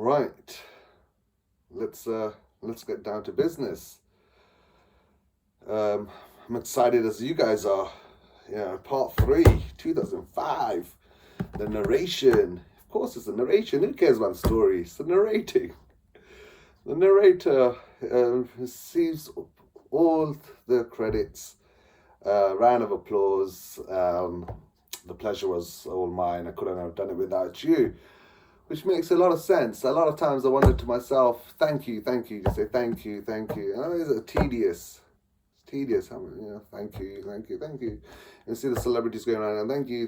Right. Let's get down to business. I'm excited as you guys are. Yeah, part 3, 2005. The narration. Of course, it's the narration. Who cares about the story? It's the narrating. The narrator receives all the credits. Round of applause. The pleasure was all mine. I couldn't have done it without you, which makes a lot of sense. A lot of times I wonder to myself, thank you, just say thank you. And it's tedious. It's tedious. Thank you. And see the celebrities going around and thank you,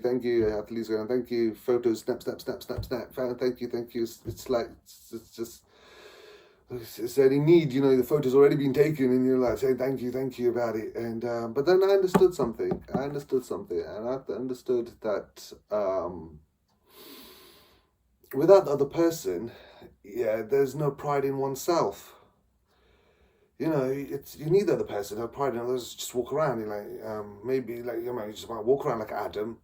athletes going, thank you, photos, snap, thank you. It's like, it's just, it's any need, the photo's already been taken and you're like saying thank you about it. And but then I understood something, and I understood that without the other person, there's no pride in oneself. It's, you need the other person to have pride in others. Just walk around, maybe you just might walk around like Adam,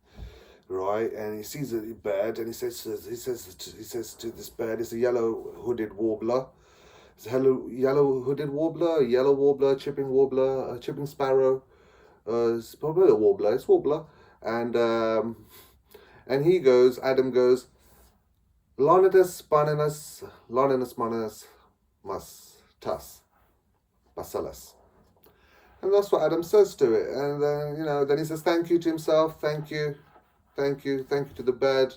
right? And he sees a bird and he says to this bird, it's a yellow hooded warbler. It's a yellow hooded warbler, a yellow warbler, chipping warbler, a chipping sparrow. It's probably a warbler. It's warbler, and Adam goes, Lonetus moninus mus tas bacillus. And that's what Adam says to it. And then he says thank you to himself, thank you to the bird,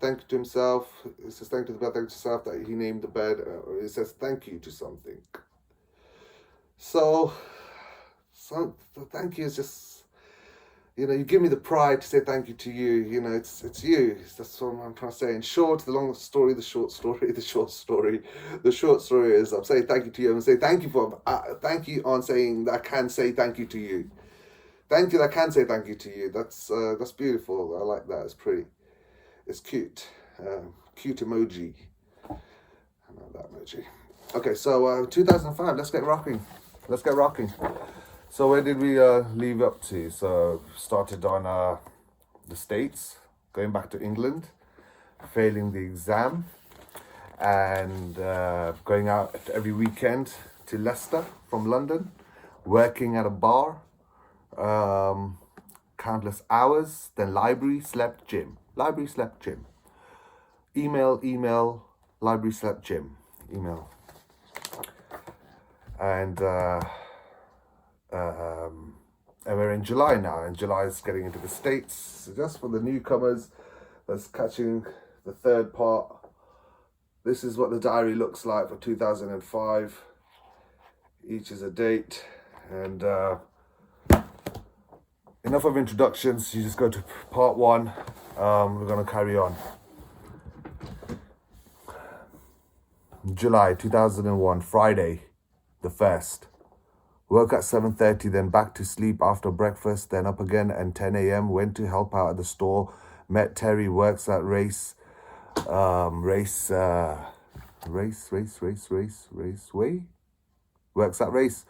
thank you to himself. He says thank you to the bird, thank you to himself that he named the bird. He says thank you to something. So thank you is just, you give me the pride to say thank you to you. It's you. That's what I'm trying to say. In short, the long story, the short story. The short story is I'm saying thank you to you. I'm saying thank you on saying that I can say thank you to you. Thank you that I can say thank you to you. That's beautiful. I like that. It's pretty. It's cute. Cute emoji. I know that emoji. Okay, so 2005. Let's get rocking. So where did we leave up to? So started on the States, going back to England, failing the exam, and going out every weekend to Leicester from London, working at a bar, countless hours, then library, slept, gym. Email, library, slept, gym. Email. And we're in July now, and July is getting into the States. So just for the newcomers that's catching the third part, this is what the diary looks like for 2005. Each is a date, and enough of introductions. You just go to part 1. We're going to carry on. July 2001, Friday, the 1st. Work at 7:30, then back to sleep after breakfast, then up again and 10 a.m. Went to help out at the store. Met Terry, works at Raceway. Works at Race,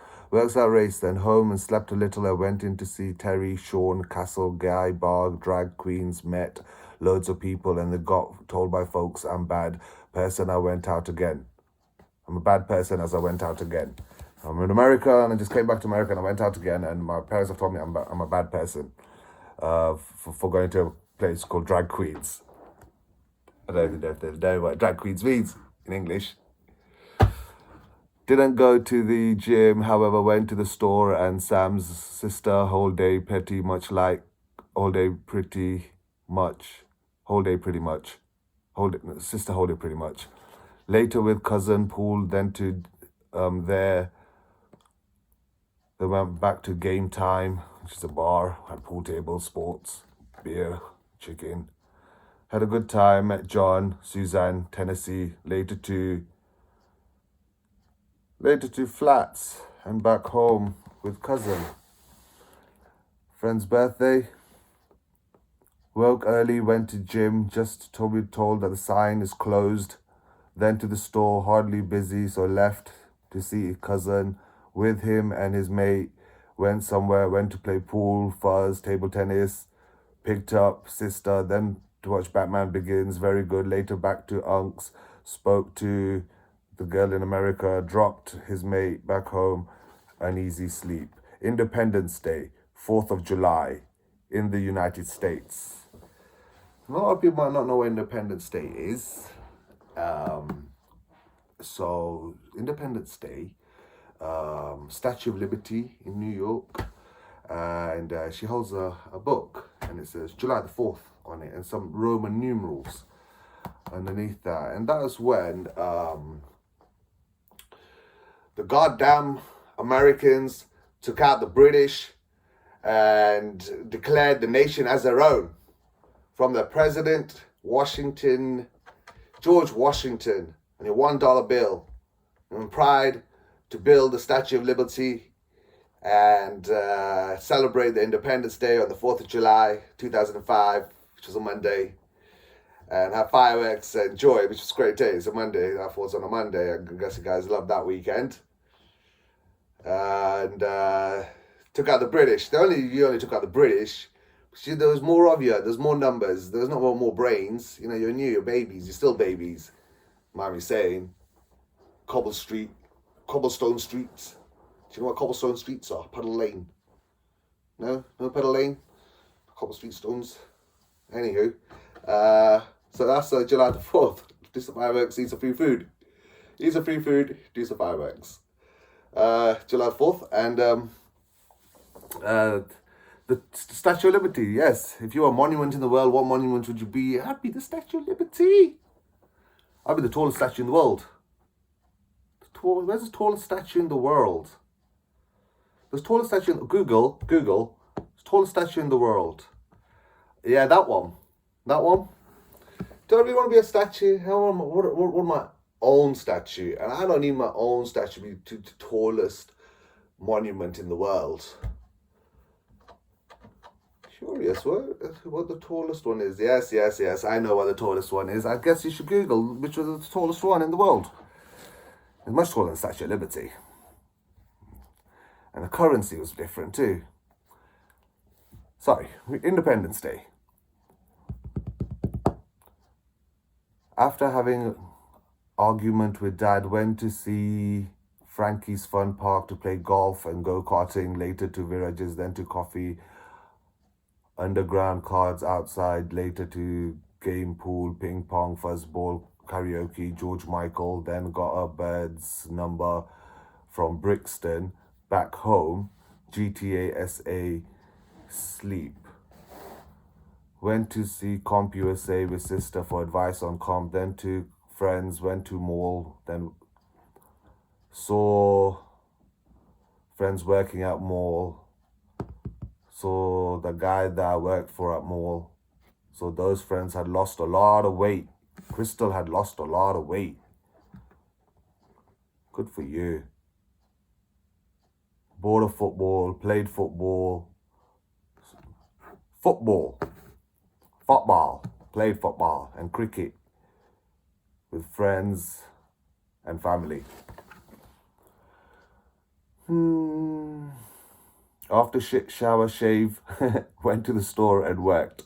then home and slept a little. I went in to see Terry, Sean, Castle, Guy, Barg, drag queens, met loads of people, and they got told by folks I'm bad person. I went out again. I'm a bad person as I went out again. I'm in America, and I just came back to America, and I went out again, and my parents have told me I'm a bad person for going to a place called Drag Queens. I don't even know if they know what Drag Queens means in English. Didn't go to the gym, however, went to the store, and Sam's sister, whole day pretty much. Later with cousin pool, then to there. They went back to Game Time, which is a bar, had pool tables, sports, beer, chicken. Had a good time, met John, Suzanne, Tennessee, later to flats and back home with cousin. Friend's birthday. Woke early, went to gym, just told that the sign is closed. Then to the store, hardly busy, so left to see cousin. With him and his mate, went to play pool, fuzz, table tennis, picked up sister, then to watch Batman Begins, very good. Later back to Unc's, spoke to the girl in America, dropped his mate back home, an easy sleep. Independence Day, 4th of July, in the United States. A lot of people might not know what Independence Day is. So, Independence Day, Statue of Liberty in New York, and she holds a book, and it says July the 4th on it, and some Roman numerals underneath that. And that was when the goddamn Americans took out the British and declared the nation as their own. From the president, George Washington, and a $1 bill, and pride to build the Statue of Liberty and celebrate the Independence Day on the 4th of July, 2005, which was a Monday, and have fireworks and joy, which was a great day. It's a Monday. That falls on a Monday. I guess you guys loved that weekend. And took out the British. You only took out the British. See, there was more of you. There's more numbers. There's not more brains. You know, you're new. You're babies. You're still babies. Mind me saying. Cobblestone streets. Do you know what cobblestone streets are? Puddle Lane. No Puddle Lane. Cobblestone stones. Anywho, so that's July the 4th. Do some fireworks. Eat some free food. Eat some free food. Do some fireworks. July the 4th, and the Statue of Liberty. Yes, if you're a monument in the world, what monument would you be? I'd be the Statue of Liberty. I'd be the tallest statue in the world. Where's the tallest statue in the world? The tallest statue in Google. Tallest statue in the world. Yeah, that one. Don't really want to be a statue. I want my own statue, and I don't need my own statue to be the tallest monument in the world. Curious what the tallest one is. Yes, I know what the tallest one is. I guess you should Google which was the tallest one in the world. It's much taller than Statue of Liberty. And the currency was different too. Sorry, Independence Day. After having argument with Dad, went to see Frankie's Fun Park to play golf and go-karting, later to Virages, then to coffee, underground cards outside, later to game, pool, ping pong, fuzzball, karaoke, George Michael, then got a bird's number from Brixton, back home, GTA SA, sleep. Went to see Comp USA with sister for advice on comp, then to friends, went to mall, then saw friends working at mall, saw the guy that I worked for at mall. So those friends had lost a lot of weight. Crystal had lost a lot of weight. Good for you. Bought a football, played football, played football and cricket with friends and family. After shower shave, went to the store and worked.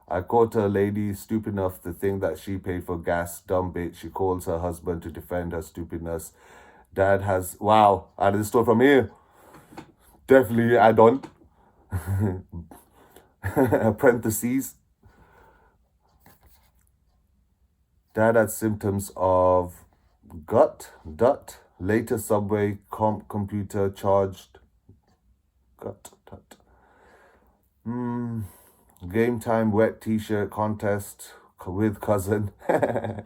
I caught a lady stupid enough to think that she paid for gas. Dumb bitch. She calls her husband to defend her stupidness. Dad has... Wow, out of the store from here. Definitely add-on. Parentheses. Dad had symptoms of gut. Later subway computer charged. Gut. Game time wet t-shirt contest with cousin. It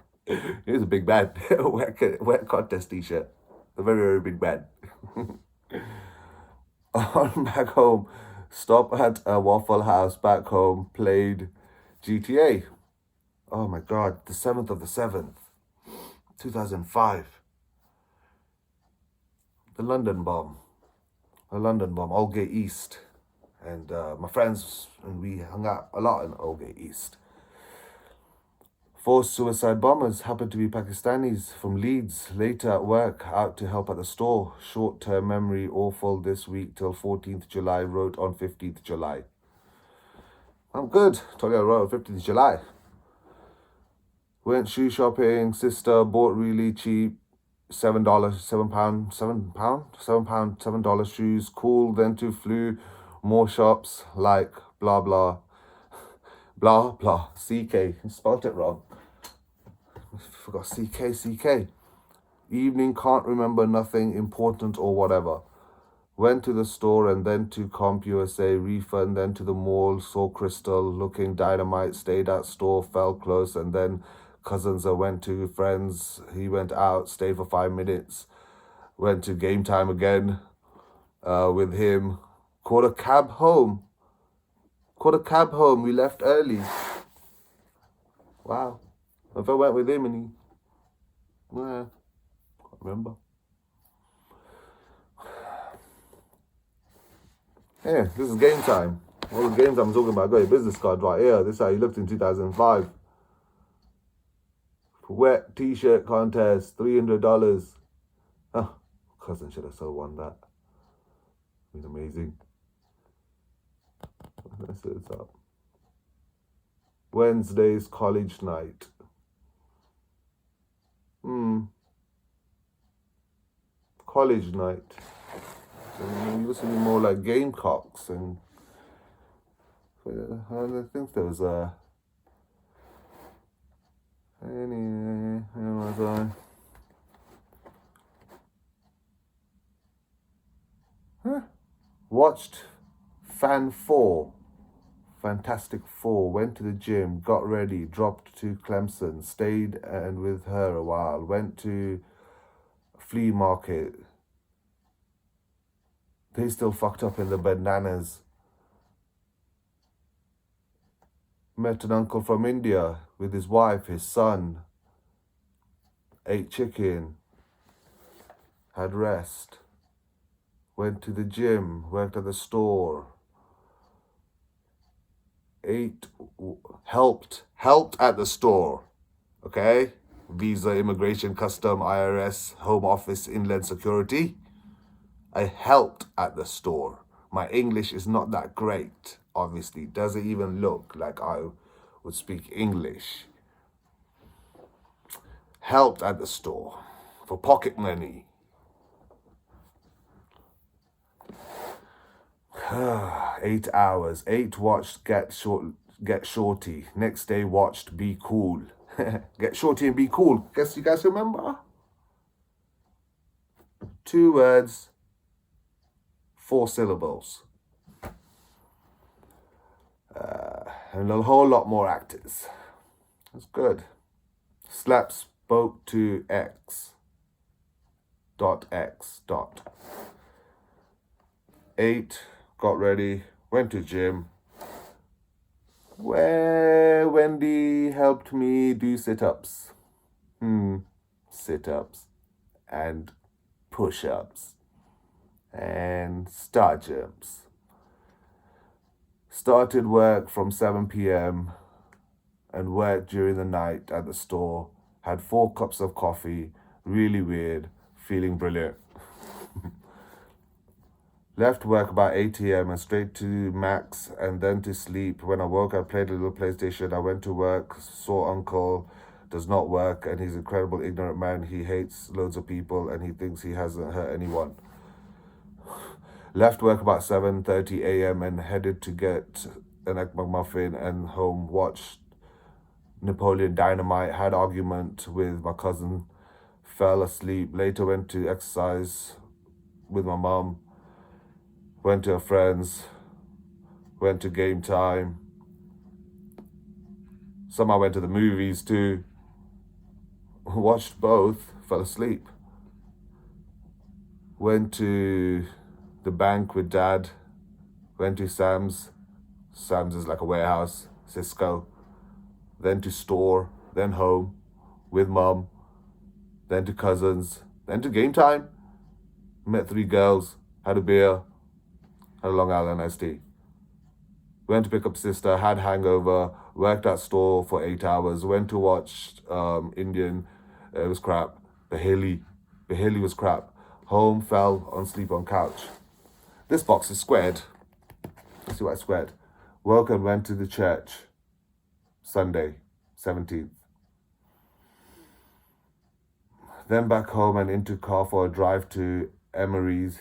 was a big bad wet contest t-shirt. A very, very big bad. On back home, stop at a Waffle House back home, played GTA. Oh my God, the 7th of the 7th, 2005. The London bomb, Aldgate East. And my friends and we hung out a lot in Aldgate East. 4 suicide bombers happened to be Pakistanis from Leeds. Later at work, out to help at the store. Short-term memory, awful this week till 14th July. Wrote on 15th July. I'm good. Told you I wrote on 15th July. Went shoe shopping. Sister bought really cheap $7, $7 shoes. Cool. Then to flew more shops like blah blah blah blah. CK. Spelled it wrong. Forgot CK. Evening, can't remember nothing important or whatever. Went to the store and then to Comp USA, refund, then to the mall, saw Crystal looking dynamite, stayed at store, fell close, and then cousins went to friends. He went out, stayed for 5 minutes, went to game time again with him, caught a cab home. We left early. Wow. If I went with him and can't remember. Yeah, this is game time. All the games I'm talking about, I got your business card right here. This is how you looked in 2005. Wet t-shirt contest, $300. Oh, cousin should have so won that. It was amazing. Let's set this up. Wednesday's college night. College night. So you used to be more like Gamecocks and I think there was a where was I? Watched Fantastic Four, went to the gym, got ready, dropped to Clemson, stayed and with her a while, went to flea market. They still fucked up in the bananas. Met an uncle from India with his wife, his son. Ate chicken. Had rest. Went to the gym, worked at the store. Helped at the store. Okay? Visa, Immigration, Custom, IRS, Home Office, Inland Security. I helped at the store. My English is not that great, obviously. Doesn't even look like I would speak English. Helped at the store for pocket money. 8 hours. 8 watched Get Shorty. Next day watched Be Cool. Get Shorty and Be Cool. Guess you guys remember? 2 words. 4 syllables. And a whole lot more actors. That's good. Slap spoke to X. X. 8, got ready, went to gym. Where Wendy helped me do sit-ups. Sit-ups. And push-ups. And star jumps. Started work from 7 p.m. and worked during the night at the store. Had 4 cups of coffee. Really weird. Feeling brilliant. Left work about 8 a.m. and straight to Max and then to sleep. When I woke, I played a little PlayStation. I went to work, saw Uncle, does not work, and he's an incredible ignorant man. He hates loads of people and he thinks he hasn't hurt anyone. Left work about 7:30 a.m. and headed to get an Egg McMuffin and home, watched Napoleon Dynamite, had argument with my cousin, fell asleep. Later went to exercise with my mom. Went to her friends, went to game time. Somehow went to the movies too. Watched both, fell asleep. Went to the bank with Dad. Went to Sam's. Sam's is like a warehouse, Cisco. Then to store, then home with Mom. Then to cousins, then to game time. Met 3 girls, had a beer. Had a Long Island iced tea. Went to pick up sister, had hangover, worked at store for 8 hours, went to watch Indian, it was crap. Bahili was crap. Home, fell on sleep on couch. This box is squared. Let's see why it's squared. Woke and went to the church. Sunday, 17th. Then back home and into car for a drive to Emery's,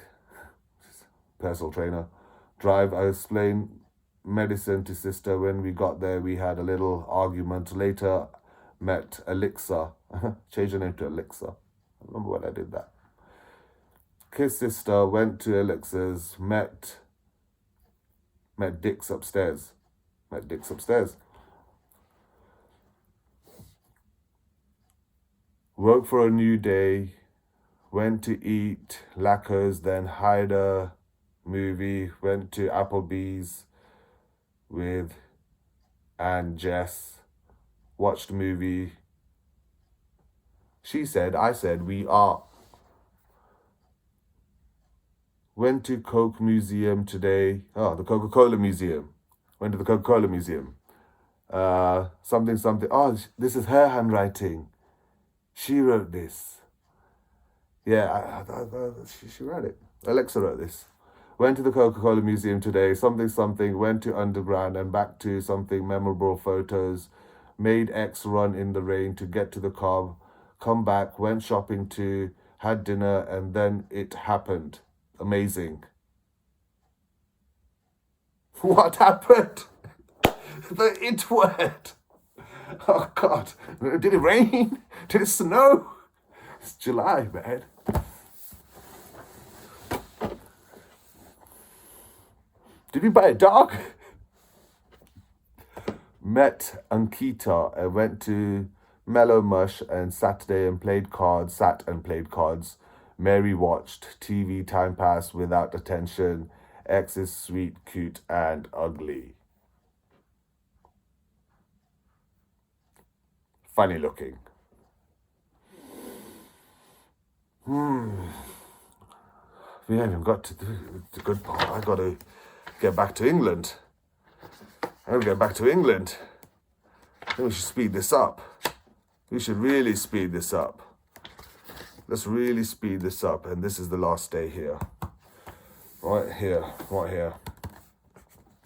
personal trainer. Drive, I explained medicine to sister. When we got there, we had a little argument. Later, met Elixir. Changed her name to Elixir. I remember when I did that. Kissed sister, went to Elixir's, met Dick's upstairs. Woke for a new day, went to eat Lacquers, then hired a movie, went to Applebee's with Aunt Jess, watched a movie. She said, I said, we are. Went to Coke Museum today. Oh, the Coca-Cola Museum. Went to the Coca-Cola Museum. Something. Oh, this is her handwriting. She wrote this. Yeah, she wrote it. Alexa wrote this. Went to the Coca-Cola Museum today. Something. Went to Underground and back to something. Memorable photos. Made X run in the rain to get to the car. Come back. Went shopping too. Had dinner and then it happened. Amazing. What happened? The it word. Oh God. Did it rain? Did it snow? It's July, man. Did we buy a dog? Met Ankita and went to Mellow Mush and Saturday and played cards. Mary watched TV, time passed without attention. X is sweet, cute, and ugly. Funny looking. We haven't got to the good part. I got to get back to England. I think we should speed this up. We should really speed this up. Let's really speed this up. And this is the last day here. Right here.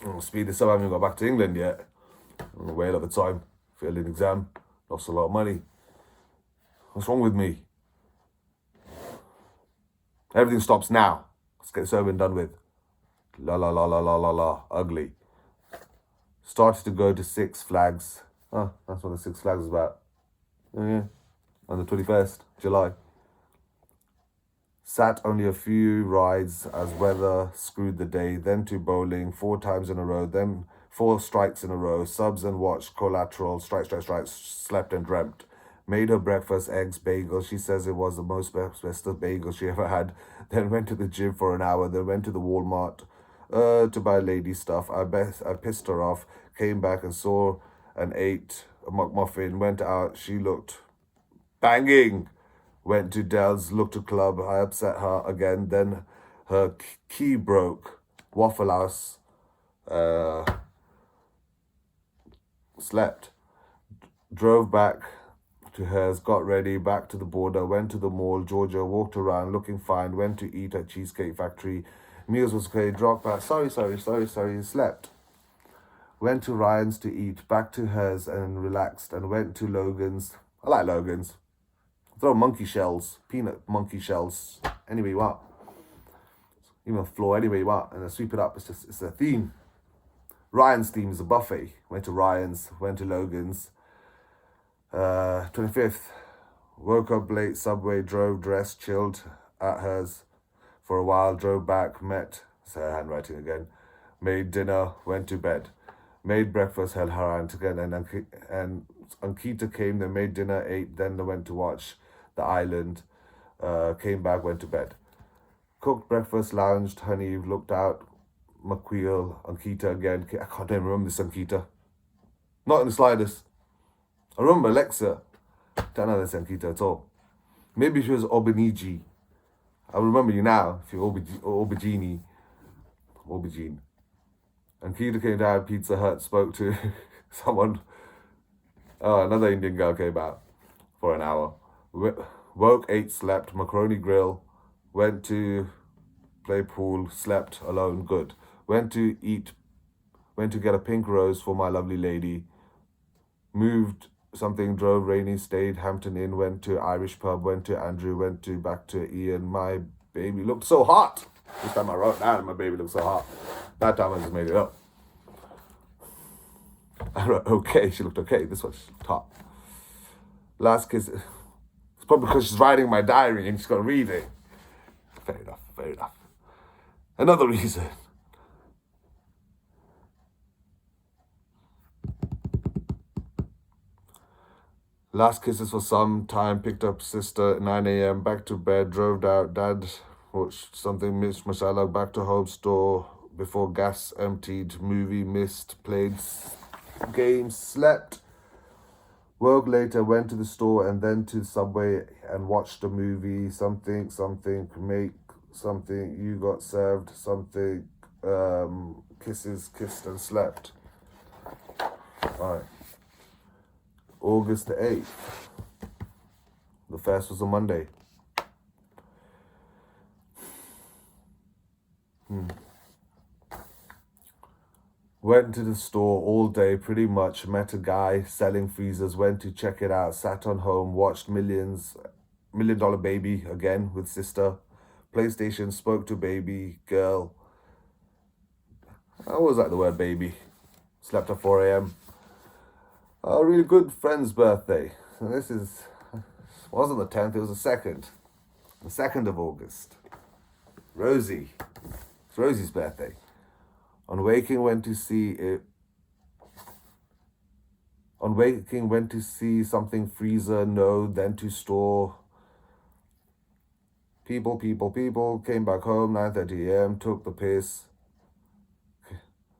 I'll speed this up. I haven't got back to England yet. I'm way out of time. Failed an exam. Lost a lot of money. What's wrong with me? Everything stops now. Let's get this over and done with. La. Ugly. Started to go to Six Flags. Oh, that's what the Six Flags is about. Oh yeah. On the 21st, July. Sat only a few rides as weather screwed the day. Then to bowling 4 times in a row. Then 4 strikes in a row. Subs and watched Collateral. Strike. Slept and dreamt. Made her breakfast, eggs, bagel. She says it was the most best bagel she ever had. Then went to the gym for an hour. Then went to the Walmart to buy lady stuff. I pissed her off. Came back and saw and ate a McMuffin. Went out. She looked banging. Went to Dell's, looked to club. I upset her again. Then her key broke. Waffle House. Slept. Drove back to hers, got ready, back to the border, went to the mall, Georgia, walked around, looking fine, went to eat at Cheesecake Factory. Meals was okay, dropped back, sorry, slept. Went to Ryan's to eat, back to hers and relaxed, and went to Logan's. I like Logan's. Throw monkey shells, peanut monkey shells, anyway you want. Even the floor, anyway you want, and then sweep it up, it's a theme. Ryan's theme is a buffet. Went to Ryan's, went to Logan's. 25th, woke up late, subway, drove, dressed, chilled at hers for a while, drove back, met, it's her handwriting again, made dinner, went to bed, made breakfast, held her hand again, and Ankita came, they made dinner, ate, then they went to watch The Island, came back, went to bed. Cooked breakfast, lounged, honey, looked out, McQueel, Ankita again, I can't even remember this Ankita, not in the slightest. I remember Alexa. Don't know this Ankita at all. Maybe she was Aubergine. I remember you now. If you're Aubergine. Ankita came down, Pizza Hut, spoke to someone. Oh, another Indian girl came out for an hour. Woke, ate, slept, macaroni grill. Went to play pool, slept alone, good. Went to get a pink rose for my lovely lady. something, drove, Rainy stayed, Hampton Inn, went to Irish pub, went to Andrew, went to back to Ian. My baby looked so hot. This time I wrote down, my baby looked so hot. That time I just made it up. I wrote, okay, she looked okay. This one, she looked hot. Last kiss. It's probably because she's writing my diary and she's got to read it. Fair enough, fair enough. Another reason. Last kisses for some time, picked up sister at 9 a.m., back to bed, drove out, dad watched something, missed masala, back to home store before gas emptied, movie missed, played games, slept, woke later, went to the store and then to Subway and watched a movie, something, make something, you got served, something, kisses, kissed and slept. All right. August the 8th. The first was a Monday. Went to the store all day, pretty much. Met a guy selling freezers. Went to check it out. Sat on home. Watched $1 Million Baby again with sister. PlayStation. Spoke to baby girl. I always like the word baby. Slept at 4 a.m. A really good friend's birthday. And this wasn't the 10th, it was the 2nd. The 2nd of August. Rosie. It's Rosie's birthday. On waking, went to see something, freezer, no, then to store. People. Came back home, 9:30 a.m., took the piss.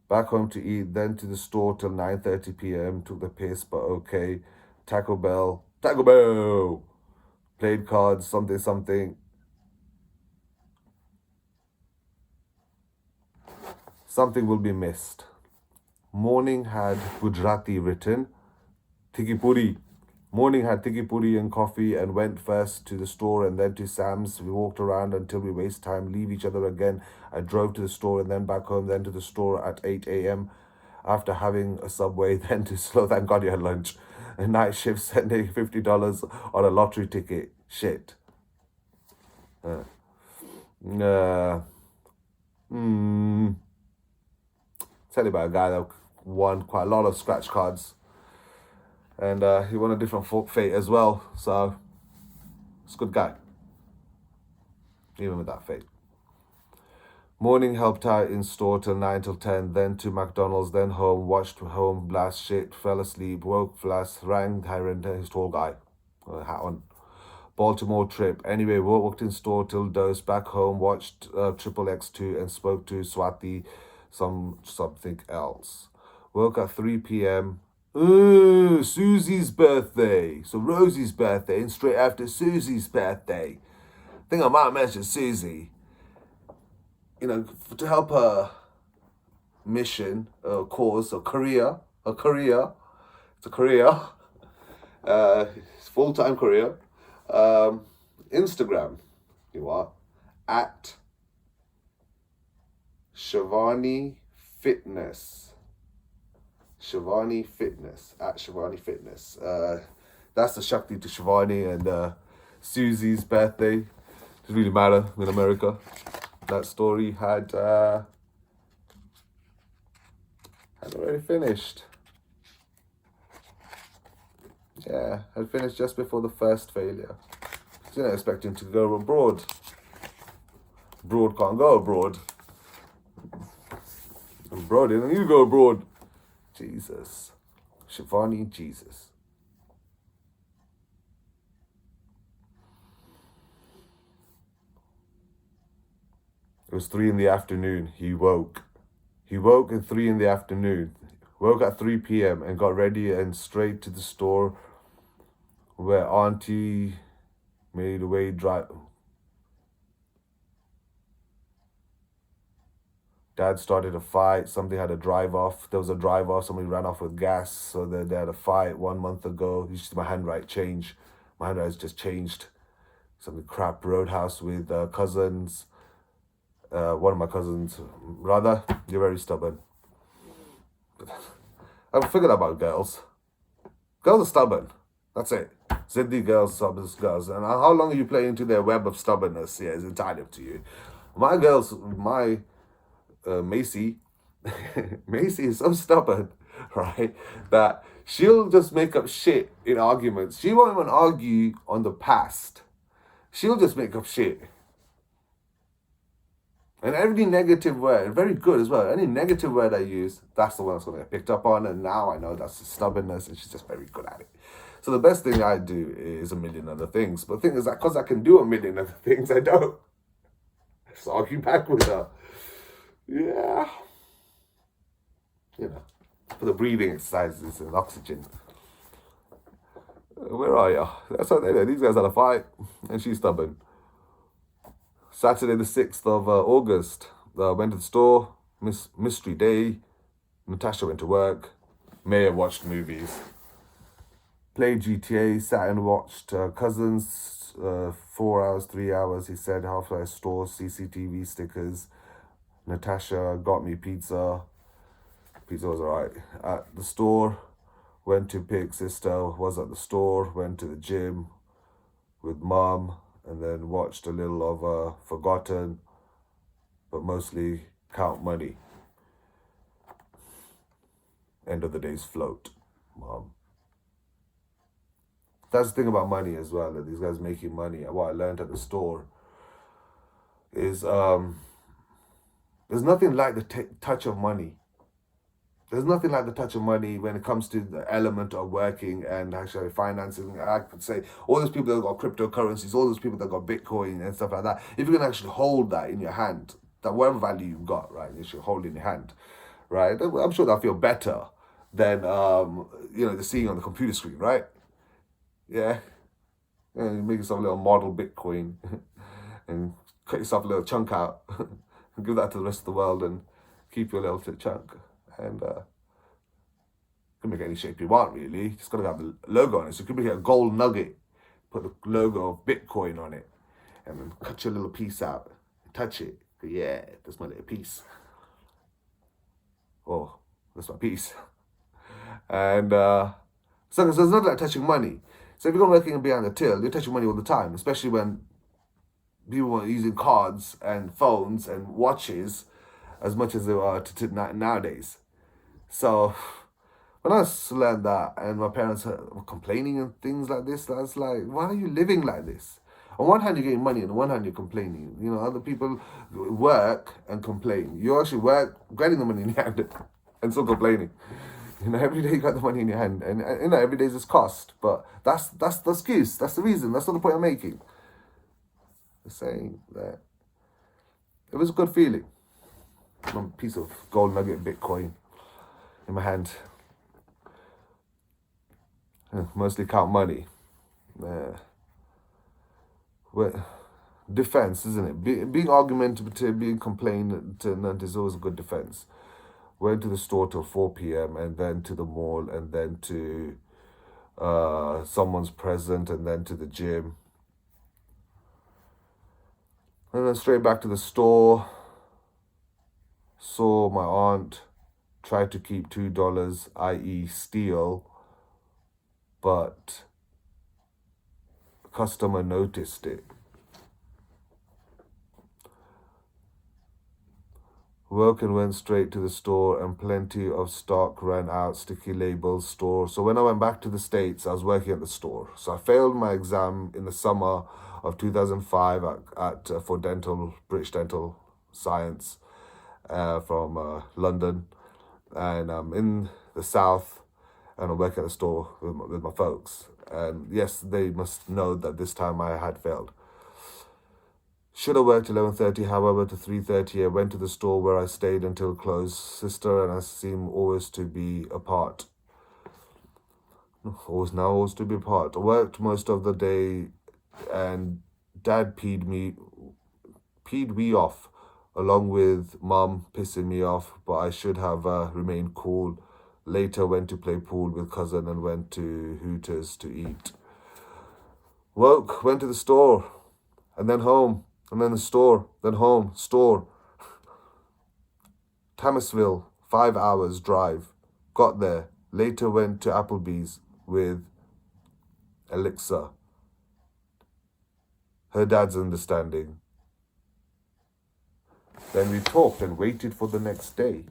Back home to eat, then to the store till 9:30 p.m. Took the piss, but okay. Taco Bell. Played cards, something. Something will be missed. Morning had Gujarati written. Tikki puri. Morning had tikki puri and coffee and went first to the store and then to Sam's. We walked around until we waste time, leave each other again. I drove to the store and then back home, then to the store at 8 a.m. After having a Subway, then to slow. Thank God you had lunch. A night shift, sending $50 on a lottery ticket. Shit. Tell you about a guy that won quite a lot of scratch cards. And he won a different fate as well. So, it's a good guy. Even with that fate. Morning helped out in store till 9 till 10. Then to McDonald's, then home. Watched home, blast shit. Fell asleep, woke, flash, rang Hiron, his tall guy. Hat on. Baltimore trip. Anyway, walked in store till dose. Back home, watched Triple X2 and spoke to Swati something else. Woke at 3 p.m. Ooh, Susie's birthday. So Rosie's birthday, and straight after Susie's birthday. I think I might mention Susie. You know, to help her mission, cause, a career. It's a career. It's full-time career. Instagram, you are at Shivani Fitness. Shivani Fitness, at Shivani Fitness. That's the Shakti to Shivani and Susie's birthday. Doesn't really matter in America. That story had already finished. Yeah, had finished just before the first failure. So you're not expecting to go abroad. Abroad can't go abroad. Abroad, and you go abroad. Jesus. Shivani, Jesus. It was 3 in the afternoon. He woke. He woke at 3 in the afternoon. Woke at 3 p.m. and got ready and straight to the store where Auntie made away drive. Dad started a fight. Somebody had a drive off. There was a drive off. Somebody ran off with gas. So they had a fight 1 month ago. You see my handwrite change. My handwrite's just changed. Some crap roadhouse with cousins. One of my cousins, rather, you're very stubborn. I've figured out about girls. Girls are stubborn. That's it. Ziddy girls, stubborn girls. And how long are you playing into their web of stubbornness? Yeah, it's entirely up to you. My girls, Macy, Macy is so stubborn, right, that she'll just make up shit in arguments. She won't even argue on the past. She'll just make up shit. And every negative word, very good as well, any negative word I use, that's the one that's going to get picked up on. And now I know that's the stubbornness, and she's just very good at it. So the best thing I do is a million other things. But the thing is that because I can do a million other things, I don't. Just argue back with her. Yeah. You know, for the breathing exercises and oxygen. Where are you? That's what they do. These guys had a fight, and she's stubborn. Saturday the 6th of August, went to the store, mystery day, Natasha went to work, Maya watched movies, played GTA, sat and watched Cousins, 4 hours, 3 hours, he said, halfway store, CCTV stickers, Natasha got me pizza was alright, at the store, went to pick sister, was at the store, went to the gym with mom, and then watched a little of Forgotten, but mostly Count Money. End of the day's float, mom. That's the thing about money as well, that these guys making money. What I learned at the store is there's nothing like the touch of money. There's nothing like the touch of money when it comes to the element of working and actually financing. I could say all those people that got cryptocurrencies, all those people that got Bitcoin and stuff like that, if you can actually hold that in your hand, that whatever value you've got, right, you should hold it in your hand, right? I'm sure they'll feel better than, just seeing on the computer screen, right? Yeah. You make yourself a little model Bitcoin and cut yourself a little chunk out and give that to the rest of the world and keep your little chunk. And you can make it any shape you want, really. Just got to have the logo on it. So you could make it a gold nugget, put the logo of Bitcoin on it, and then cut your little piece out, touch it. Yeah, that's my little piece. Oh, that's my piece. And so it's not like touching money. So if you're working behind the till, you're touching money all the time, especially when people are using cards and phones and watches as much as they are nowadays. So when I learned that and my parents were complaining and things like this, I was like, why are you living like this? On one hand, you're getting money, on the one hand, you're complaining. You know, other people work and complain. You actually work, getting the money in your hand and still complaining. You know, every day you got the money in your hand. And you know, every day is cost. But that's the excuse. That's the reason. That's not the point I'm making. I'm saying that it was a good feeling. A piece of gold nugget Bitcoin in my hand. Mostly Count Money. Defense, isn't it? Being argumentative, being complainant is always a good defense. Went to the store till 4 p.m. and then to the mall and then to someone's present and then to the gym. And then straight back to the store. Saw my aunt try to keep $2, i.e. steal, but the customer noticed it. Woke and went straight to the store and plenty of stock ran out, sticky labels, store. So when I went back to the States, I was working at the store. So I failed my exam in the summer of 2005 for British Dental Science from London. And I'm in the South and I'm working at the store with my folks. And yes, they must know that this time I had failed. Should have worked 11:30, however, to 3:30. I went to the store where I stayed until close. Sister and I seem always to be apart. Always to be apart. I worked most of the day and Dad peed me off, along with Mum pissing me off, but I should have remained cool. Later went to play pool with cousin and went to Hooters to eat. Woke, went to the store, and then home. And then the store, then home, store. Thamesville, 5 hours drive. Got there. Later went to Applebee's. with Elixir. Her dad's understanding. Then we talked and waited for the next day.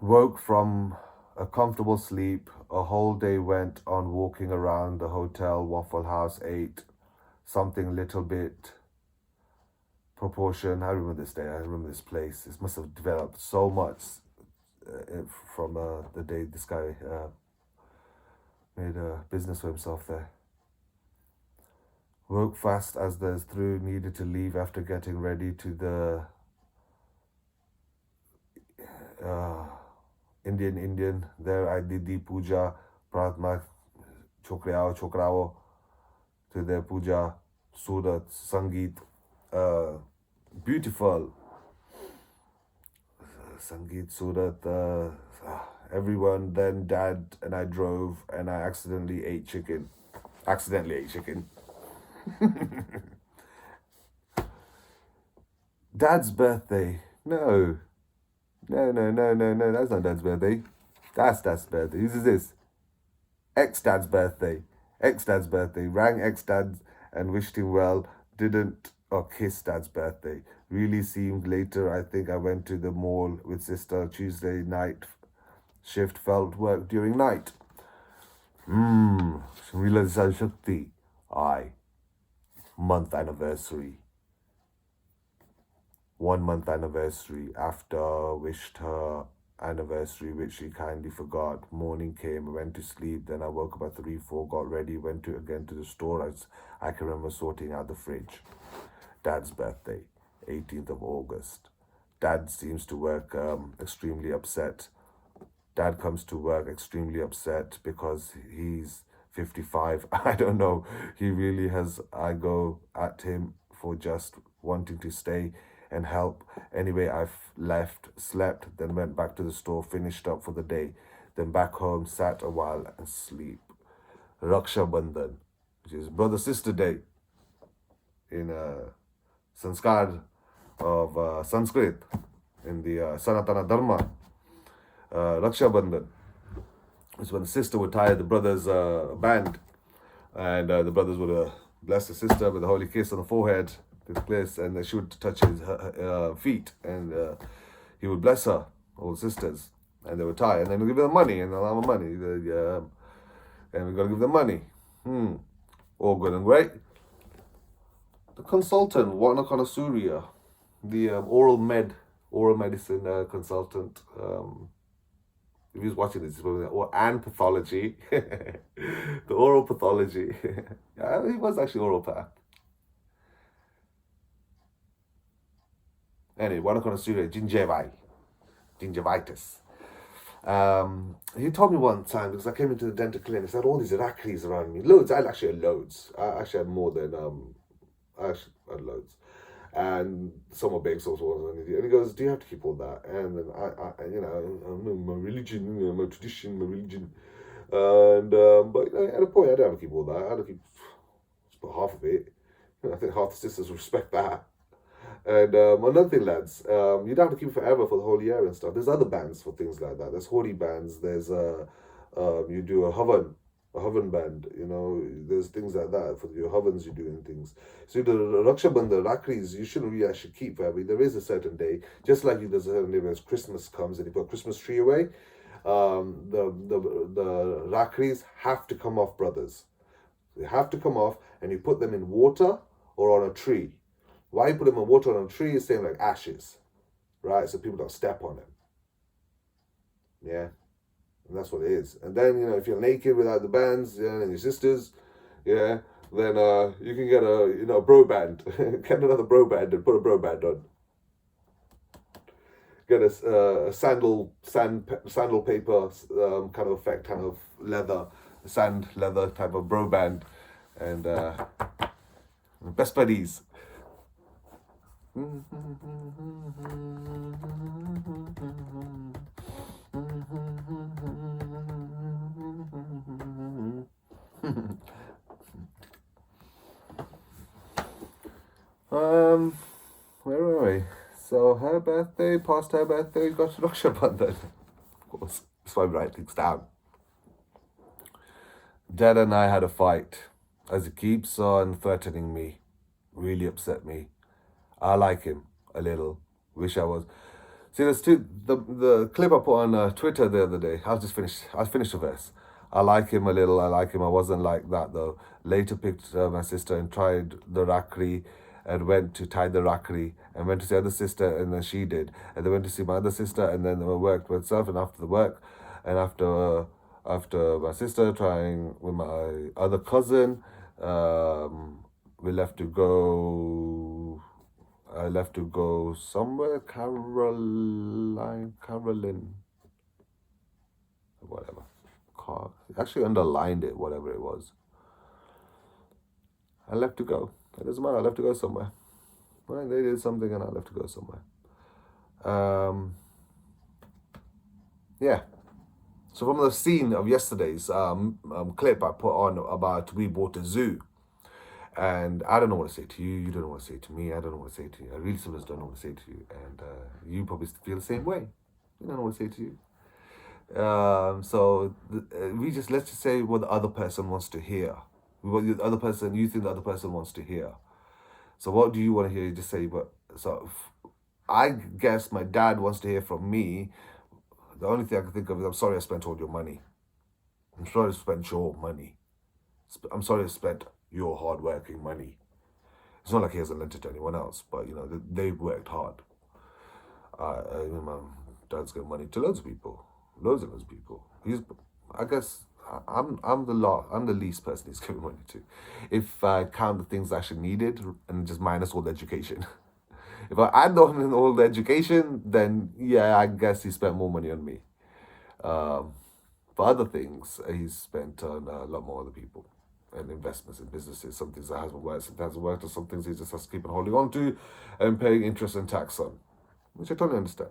Woke from a comfortable sleep. A whole day went on walking around the hotel, Waffle House, ate something little bit proportion. I remember this day. I remember this place. This must have developed so much from the day this guy made a business for himself there. Woke fast as there's through. Needed to leave after getting ready to the Indian. There I did the puja, pratma, chokrao, to their puja, surat, sangeet, beautiful sangeet, surat, everyone. Then Dad and I drove, and I accidentally ate chicken. Dad's birthday. No, that's not Dad's birthday. That's Dad's birthday. This is this. Ex-Dad's birthday. Rang ex-Dad and wished him well. Didn't kiss Dad's birthday. Really seemed later. I think I went to the mall with sister Tuesday night. Shift felt work during night. Realization Shakti. Aye. Month anniversary. 1 month anniversary. After wished her anniversary, which she kindly forgot. Morning came, I went to sleep. Then I woke up at 3, 4, got ready, went to the store. I can remember sorting out the fridge. Dad's birthday, 18th of August. Dad seems to work extremely upset. Dad comes to work extremely upset because he's 55. I don't know. He really has. I go at him for just wanting to stay and help. Anyway, I've left, slept, then went back to the store, finished up for the day, then back home, sat a while and sleep. Raksha Bandhan, which is brother-sister day in Sanskar of Sanskrit, in the Sanatana Dharma. Raksha Bandhan is when the sister would tie the brother's band, and the brothers would bless the sister with a holy kiss on the forehead, this place, and she would touch his feet, and he would bless her, all the sisters, and they would tie, and then we'd give them money, and a lot of money, and we're going to give them money. All good and great. The consultant, Wanakana Surya, the oral medicine consultant, if he's watching this, and pathology, the oral pathology. Yeah, he was actually oral path. Anyway, Wanakana Surya, gingivitis. He told me one time, because I came into the dental clinic, I had all these Iraqis around me. Loads. I actually had loads. I actually had more than, I actually had loads. And some were big, some were and he goes, do you have to keep all that? And then my religion, my tradition, my religion. And, but at a point, I don't have to keep all that. I had to keep half of it. I think half the sisters respect that. And another thing, lads, you don't have to keep it forever for the whole year and stuff. There's other bands for things like that. There's holy bands. There's you do a Havan band, there's things like that for your Havans you do and things. So the Raksha Bandhan, Rakris, you shouldn't really actually keep forever. There is a certain day, just like there's a certain day when Christmas comes and you put a Christmas tree away. The Rakris have to come off, brothers. They have to come off, and you put them in water or on a tree. Why you put them in water on a tree is same like ashes, right? So people don't step on them. Yeah. And that's what it is. And then, if you're naked without the bands, and your sisters, then you can get a bro band. Get another bro band and put a bro band on. Get a sandal paper kind of effect, kind of leather, sand leather type of bro band, and best buddies. Where were we? So her birthday, past her birthday, got Raksha Bandhan, of course. why we write things down. Dad and I had a fight, as he keeps on threatening me. Really upset me. I like him a little. Wish I was. See, there's the clip I put on Twitter the other day. I finished the verse. I like him a little. I like him. I wasn't like that though. Later picked my sister and tried the rakri, and went to tie the rakri, and went to see other sister, and then she did, and then went to see my other sister, and then I worked with myself, and after the work, and after my sister trying with my other cousin, we left to go. I left to go somewhere, Carolyn, whatever. Actually underlined it, whatever it was. I left to go. It doesn't matter. I left to go somewhere. Right? They did something, and I left to go somewhere. Yeah. So from the scene of yesterday's clip I put on about we bought a zoo. And I don't know what to say to you. You don't know what to say to me. I don't know what to say to you. I really sometimes don't know what to say to you. And you probably feel the same way. You don't know what to say to you. Let's just say what the other person wants to hear. What the other person, you think the other person wants to hear. So what do you want to hear? You just say, I guess my dad wants to hear from me. The only thing I can think of is, I'm sorry I spent all your money. I'm sorry I spent your money. I'm sorry I spent your hard-working money. It's not like he hasn't lent it to anyone else, but, they've worked hard. My dad's got money to loads of people. Loads of those people. I'm the least person he's giving money to. If I count the things I actually needed and just minus all the education. If I add on all the education, then yeah, I guess he spent more money on me. For other things, he's spent on a lot more other people and investments in businesses. Some things that hasn't worked, and some things he just has to keep on holding on to and paying interest and tax on, which I totally understand.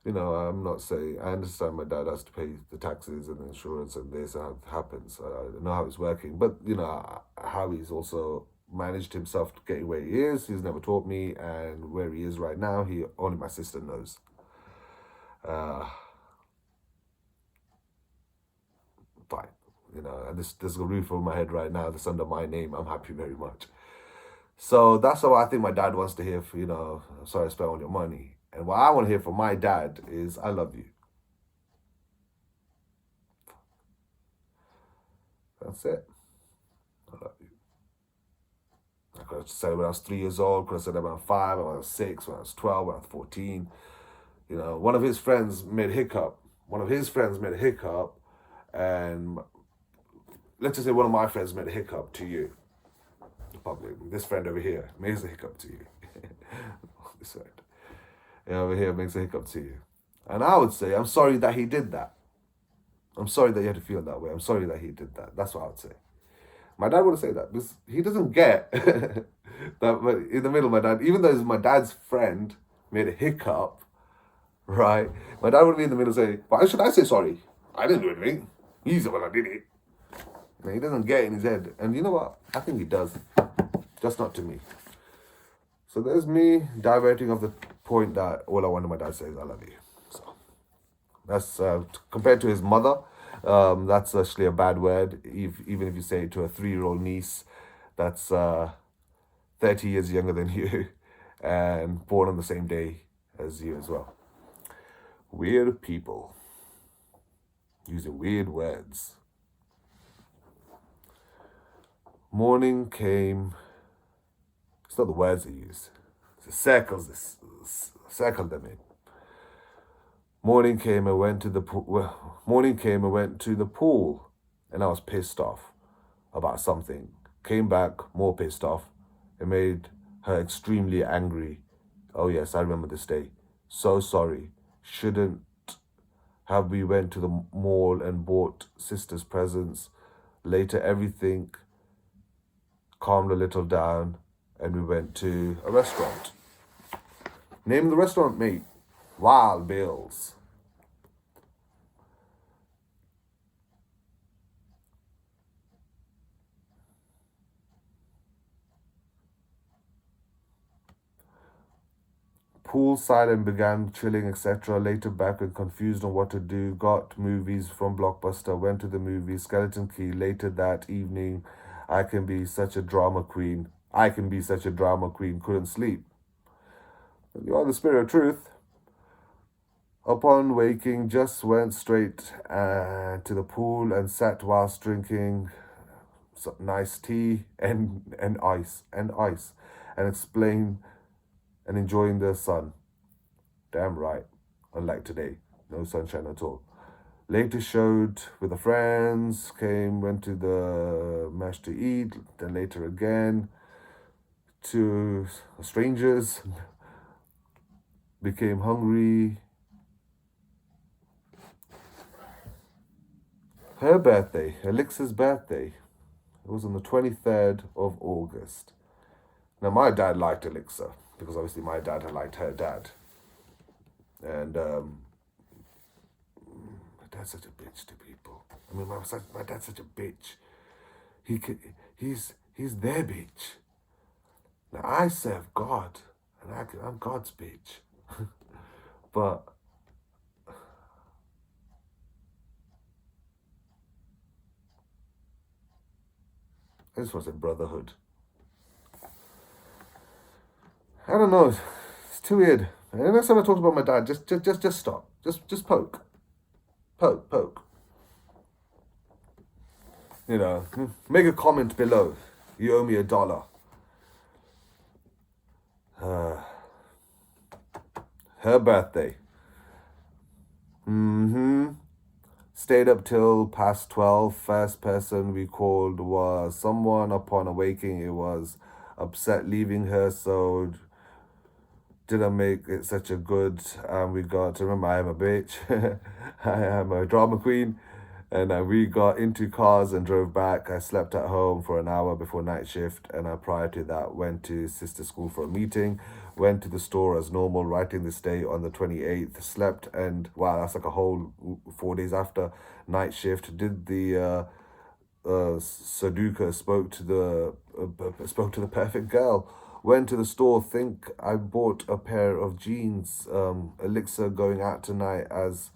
I'm not saying, I understand my dad has to pay the taxes and the insurance and this, and how it happens. I know how it's working, but, how he's also managed himself to get where he is, he's never taught me, and where he is right now, only my sister knows. Fine. And there's a roof over my head right now that's under my name. I'm happy very much. So that's what I think my dad wants to hear, sorry I spent all your money. And what I want to hear from my dad is, I love you. That's it. I love you. I could have said it when I was 3 years old, could have said it when I was 5, when I was 6, when I was 12, when I was 14. One of his friends made a hiccup. And let's just say one of my friends made a hiccup to you. Probably this friend over here makes a hiccup to you. This friend over here makes a hiccup to you. And I would say, I'm sorry that he did that. I'm sorry that you had to feel that way. I'm sorry that he did that. That's what I would say. My dad wouldn't say that because he doesn't get that. But in the middle, my dad, even though my dad's friend made a hiccup, right? My dad would be in the middle and say, why should I say sorry? I didn't do anything. He's the one that did it. And he doesn't get it in his head. And you know what? I think he does. Just not to me. So there's me diverting off the point that all I wanted my dad to say is, I love you. So that's, compared to his mother, that's actually a bad word. Even if you say it to a 3-year-old niece that's 30 years younger than you and born on the same day as you as well. Weird people using weird words. Morning came. It's not the words they use. It's the circle them in. Morning came and went to the pool. Morning came and went to the pool, and I was pissed off about something. Came back more pissed off. It made her extremely angry. Oh yes, I remember this day. So sorry. Shouldn't have we went to the mall and bought sister's presents. Later everything calmed a little down and we went to a restaurant. Name the restaurant, mate. Wild Bill's. poolside and began chilling, etc. Later back and confused on what to do. Got movies from Blockbuster, went to the movie, Skeleton Key. Later that evening, I can be such a drama queen. I can be such a drama queen. Couldn't sleep. You are the spirit of truth. Upon waking, just went straight to the pool and sat whilst drinking some nice tea and ice and explain and enjoying the sun. Damn right. Unlike today, no sunshine at all. Later showed with the friends, went to the mesh to eat, then later again to strangers, became hungry. Her birthday, Elixir's birthday, it was on the 23rd of August. Now, my dad liked Elixir because obviously my dad had liked her dad. And my dad's such a bitch to people. I mean, my dad's such a bitch. He's their bitch. Now, I serve God, and I'm God's bitch. But I just want to say brotherhood. I don't know. It's too weird. And the next time I talk about my dad, just stop. Just poke. Poke. You know, make a comment below. You owe me $1. Her birthday. Stayed up till past 12. First person we called was someone. Upon awaking, it was upset leaving her, so didn't make it such a good. We got to remember I am a bitch. I am a drama queen. And we got into cars and drove back. I slept at home for an hour before night shift. And prior to that, went to sister school for a meeting. Went to the store as normal, writing this day on the 28th. Slept and, wow, that's like a whole 4 days after night shift. Did the Sudoku, spoke to the perfect girl. Went to the store, think I bought a pair of jeans. Elixir going out tonight as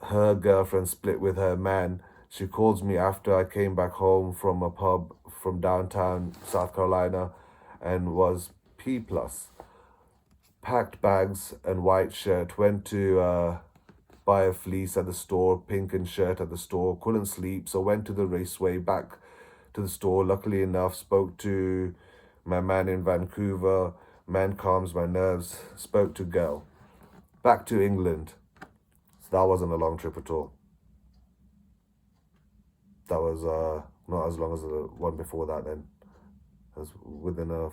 her girlfriend split with her man. She calls me after I came back home from a pub from downtown South Carolina and was P+. Packed bags and white shirt. Went to buy a fleece at the store, pink and shirt at the store. Couldn't sleep, so went to the raceway, back to the store. Luckily enough, spoke to my man in Vancouver. Man calms my nerves. Spoke to girl. Back to England. That wasn't a long trip at all. That was not as long as the one before that then. It was within a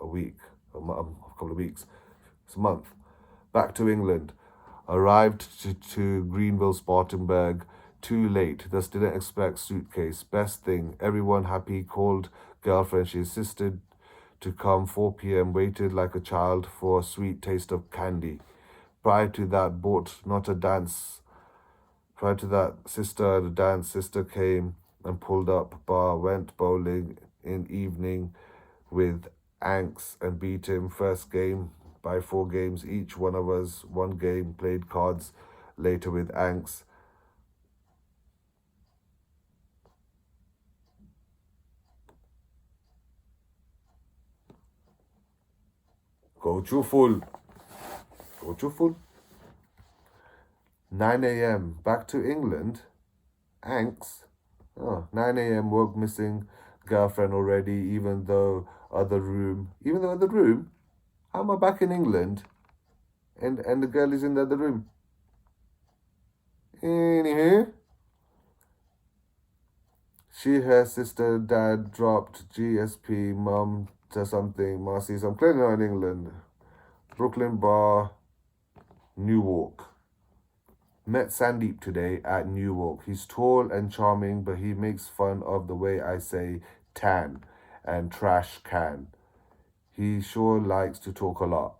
week, a couple of weeks. It's a month. Back to England. Arrived to Greenville, Spartanburg. Too late. Thus didn't expect suitcase. Best thing. Everyone happy. Called girlfriend. She insisted to come 4 p.m. Waited like a child for a sweet taste of candy. Prior to that, bought not a dance. Prior to that, the dance sister came and pulled up bar, went bowling in evening with Anks and beat him. First game by 4 games each. One of us, 1 game, played cards later with Anks. Go full. 9 a.m. Back to England. Anks. 9 a.m. woke missing girlfriend already, even though other room. How am I back in England? And the girl is in the other room. Anywho. Her sister, dad dropped GSP, mum to something, Marcy. So I'm clearly not in England. Brooklyn bar, Newark. Met Sandeep today at Newark. He's tall and charming, but he makes fun of the way I say tan and trash can. He sure likes to talk a lot.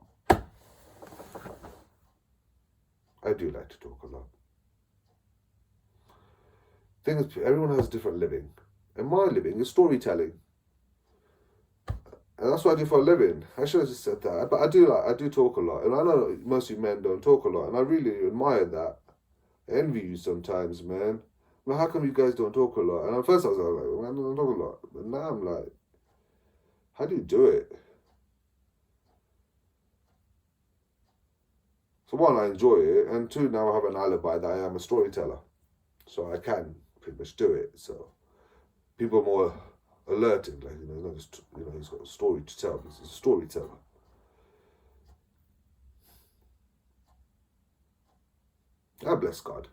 I do like to talk a lot. Thing is, everyone has different living. And my living is storytelling. And that's what I do for a living. I should have just said that. But I do talk a lot. And I know most of you men don't talk a lot. And I really admire that. I envy you sometimes, man. Well, how come you guys don't talk a lot? And at first I was like, man, I don't talk a lot. But now I'm like, how do you do it? So one, I enjoy it. And two, now I have an alibi that I am a storyteller. So I can pretty much do it. So people are more alerted. Like, not just, he's got a story to tell. He's a storyteller. I bless God.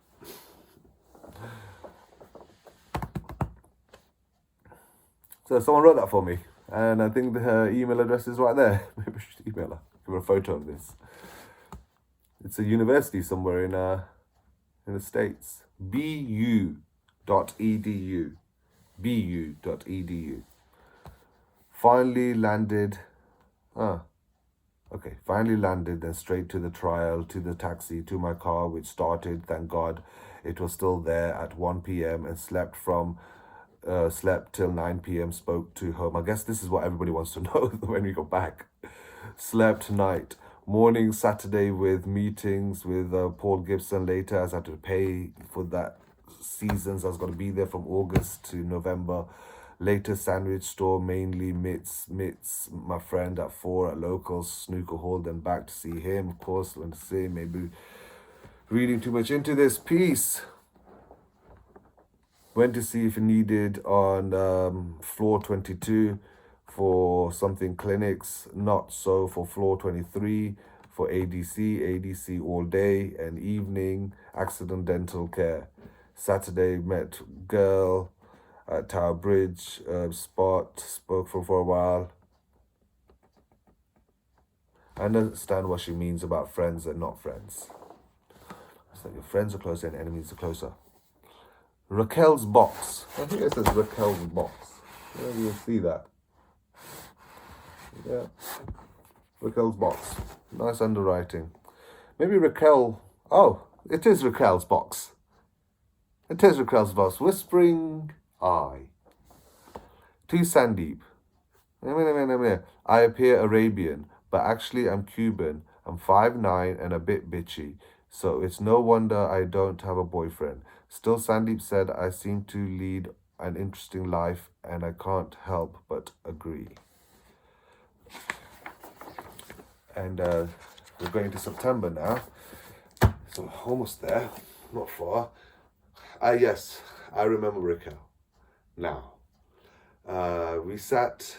So someone wrote that for me, and I think her email address is right there. Maybe I should email her, give her a photo of this. It's a university somewhere in the States. bu.edu. bu.edu. Finally landed. Finally landed, then straight to the trial, to the taxi, to my car, which started, thank God, it was still there at 1 p.m. and slept till 9 p.m., spoke to home. I guess this is what everybody wants to know when we go back. Slept night. Morning Saturday with meetings with Paul Gibson later, as I had to pay for that seasons. I was going to be there from August to November. Later sandwich store, mainly Mitts, my friend at 4 at local snooker hall, then back to see him, of course, went to see him, maybe reading too much into this piece. Went to see if he needed on floor 22 for something clinics, not so for floor 23 for ADC all day and evening, accident dental care. Saturday met girl at Tower Bridge, spoke for a while. I understand what she means about friends and not friends. It's like your friends are closer and enemies are closer. Raquel's box. I think it says Raquel's box. Yeah, you'll see that. Yeah. Raquel's box. Nice underwriting. Maybe Raquel. Oh, it is Raquel's box. It is Raquel's box. Whispering I. To Sandeep. I appear Arabian, but actually I'm Cuban. I'm 5'9" and a bit bitchy, so it's no wonder I don't have a boyfriend. Still, Sandeep said I seem to lead an interesting life, and I can't help but agree. And we're going to September now, so almost there, not far. Yes, I remember Raquel. Now, we sat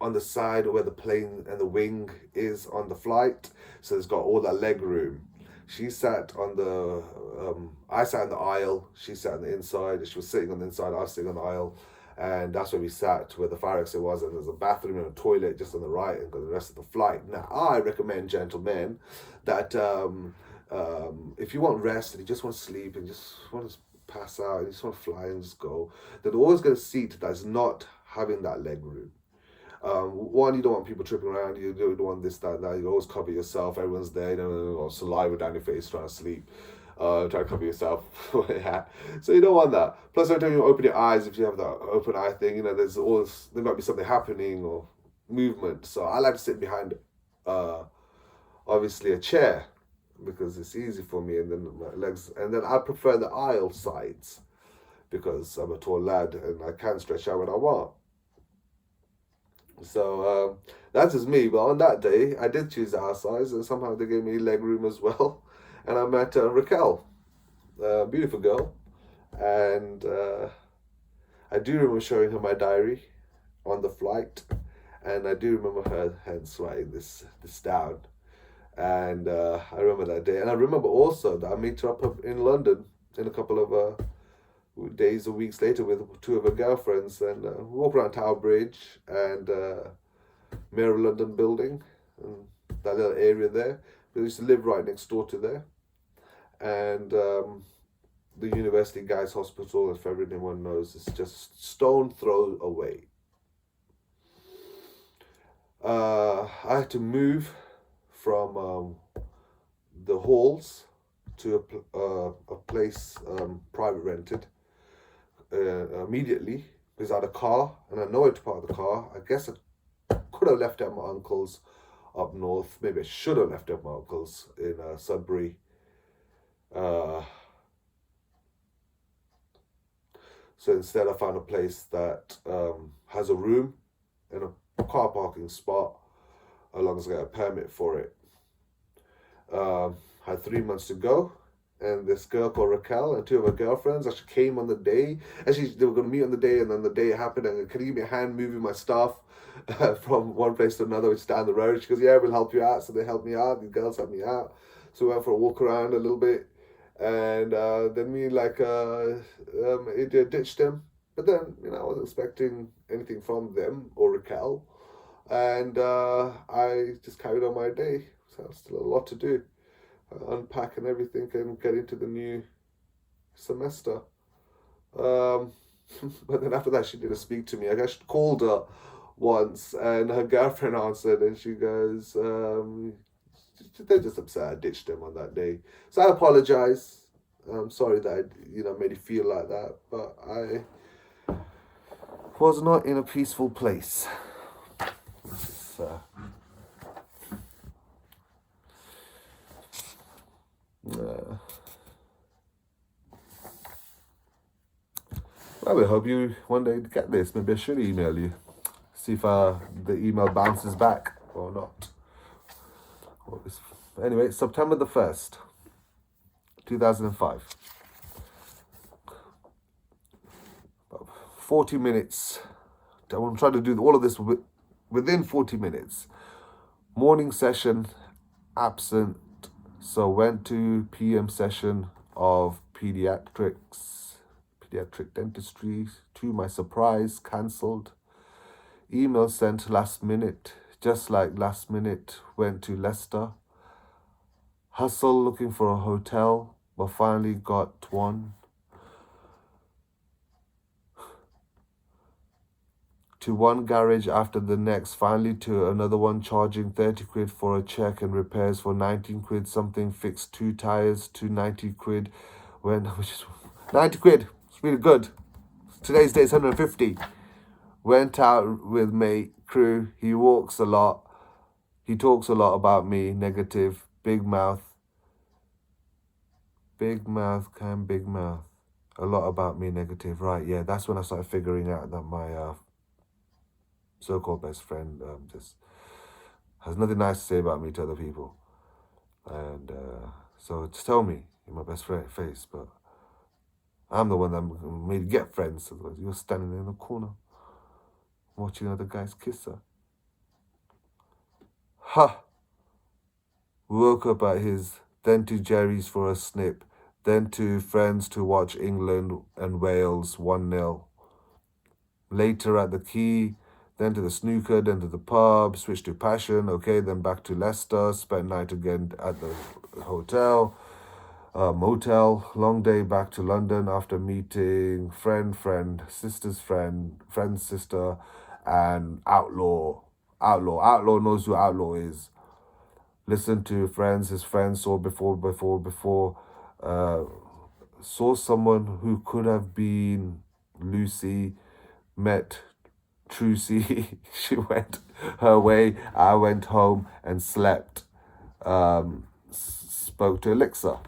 on the side where the plane and the wing is on the flight, so it's got all that leg room. She sat on the, I sat in the aisle, she sat on the inside, she was sitting on the inside, I was sitting on the aisle, and that's where we sat, where the fire exit was, and there's a bathroom and a toilet just on the right, and got the rest of the flight. Now, I recommend, gentlemen, that if you want rest, and you just want to sleep, and you just want to pass out, and you just want to fly and just go, then always get a seat that's not having that leg room. One, you don't want people tripping around. You don't want this, that, that. You always cover yourself. Everyone's there. Or saliva down your face, trying to sleep. Try to cover yourself. Yeah. So you don't want that. Plus, every time you open your eyes, if you have that open eye thing, there's always, there might be something happening or movement. So I like to sit behind, obviously, a chair because it's easy for me. And then my legs, and then I prefer the aisle sides because I'm a tall lad and I can stretch out when I want. So that's just me. But on that day, I did choose our size, and somehow they gave me leg room as well. And I met Raquel, a beautiful girl, and I do remember showing her my diary on the flight, and I do remember her hence writing this down. And I remember that day, and I remember also that I met her up in London in a couple of days or weeks later with two of her girlfriends, and walk around Tower Bridge and Mirror London building and that little area there. We used to live right next door to there, and the University Guys Hospital, if anyone knows, is just stone throw away. I had to move from the halls to a place private rented immediately because I had a car and I know where to park the car. I guess I could have left it at my uncle's up north. Maybe I should have left it at my uncle's in Sudbury. Uh, so instead, I found a place that has a room and a car parking spot, as long as I get a permit for it. Had 3 months to go, and this girl called Raquel and two of her girlfriends actually came on the day. Actually, they were going to meet on the day, and then the day happened. And can you give me a hand moving my stuff from one place to another, which is down the road? She goes, "Yeah, we'll help you out." So they helped me out. The girls helped me out. So we went for a walk around a little bit, and then we ditched them. But then I wasn't expecting anything from them or Raquel, and I just carried on my day. So still a lot to do, unpack and everything, and get into the new semester. Um, but then after that, she didn't speak to me. I just called her once, and her girlfriend answered, and she goes, "They're just upset I ditched them on that day." So I apologize. I'm sorry that I made you feel like that, but I was not in a peaceful place. So, I will hope you one day get this. Maybe I should email you. See if the email bounces back or not. Anyway, September the 1st, 2005. 40 minutes. I want to try to do all of this within 40 minutes. Morning session, absent. So went to PM session of pediatric dentistry. To my surprise, cancelled. Email sent last minute. Just like last minute, went to Leicester. Hustle looking for a hotel, but finally got one. To one garage after the next, finally to another one, charging 30 quid for a check and repairs for 19 quid, something fixed 2 tires to 90 quid, which is 90 quid, it's really good. Today's day is 150. Went out with mate, crew, he walks a lot, he talks a lot about me, negative, big mouth, a lot about me, negative, right, yeah, that's when I started figuring out that my so-called best friend just has nothing nice to say about me to other people. And so just tell me in my best friend face, but I'm the one that made you get friends. Otherwise you're standing in the corner watching other guys kiss her. Ha! Woke up at his, then to Jerry's for a snip, then to friends to watch England and Wales 1-0. Later at the Key, then to the snooker, then to the pub, switched to Passion, okay, then back to Leicester, spent night again at the motel, long day back to London after meeting friend, sister's friend, friend's sister, and Outlaw. Outlaw knows who Outlaw is. Listened to friends, his friends saw before, saw someone who could have been Lucy, met Trucy. She went her way, I went home and slept. Spoke to Elixir.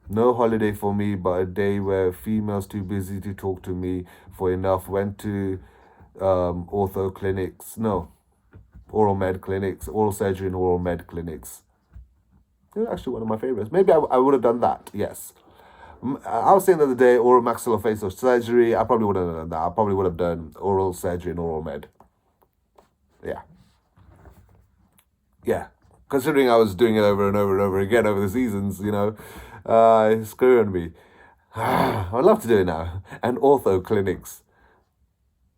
No holiday for me, but a day where females too busy to talk to me for enough. Went to oral med clinics, oral surgery and oral med clinics. They're actually one of my favorites. Maybe I would have done that, yes. I was saying the other day, oral maxillofacial surgery. I probably wouldn't have done that. I probably would have done oral surgery and oral med. Yeah. Considering I was doing it over and over and over again over the seasons, it's screwing me. I'd love to do it now. And ortho clinics.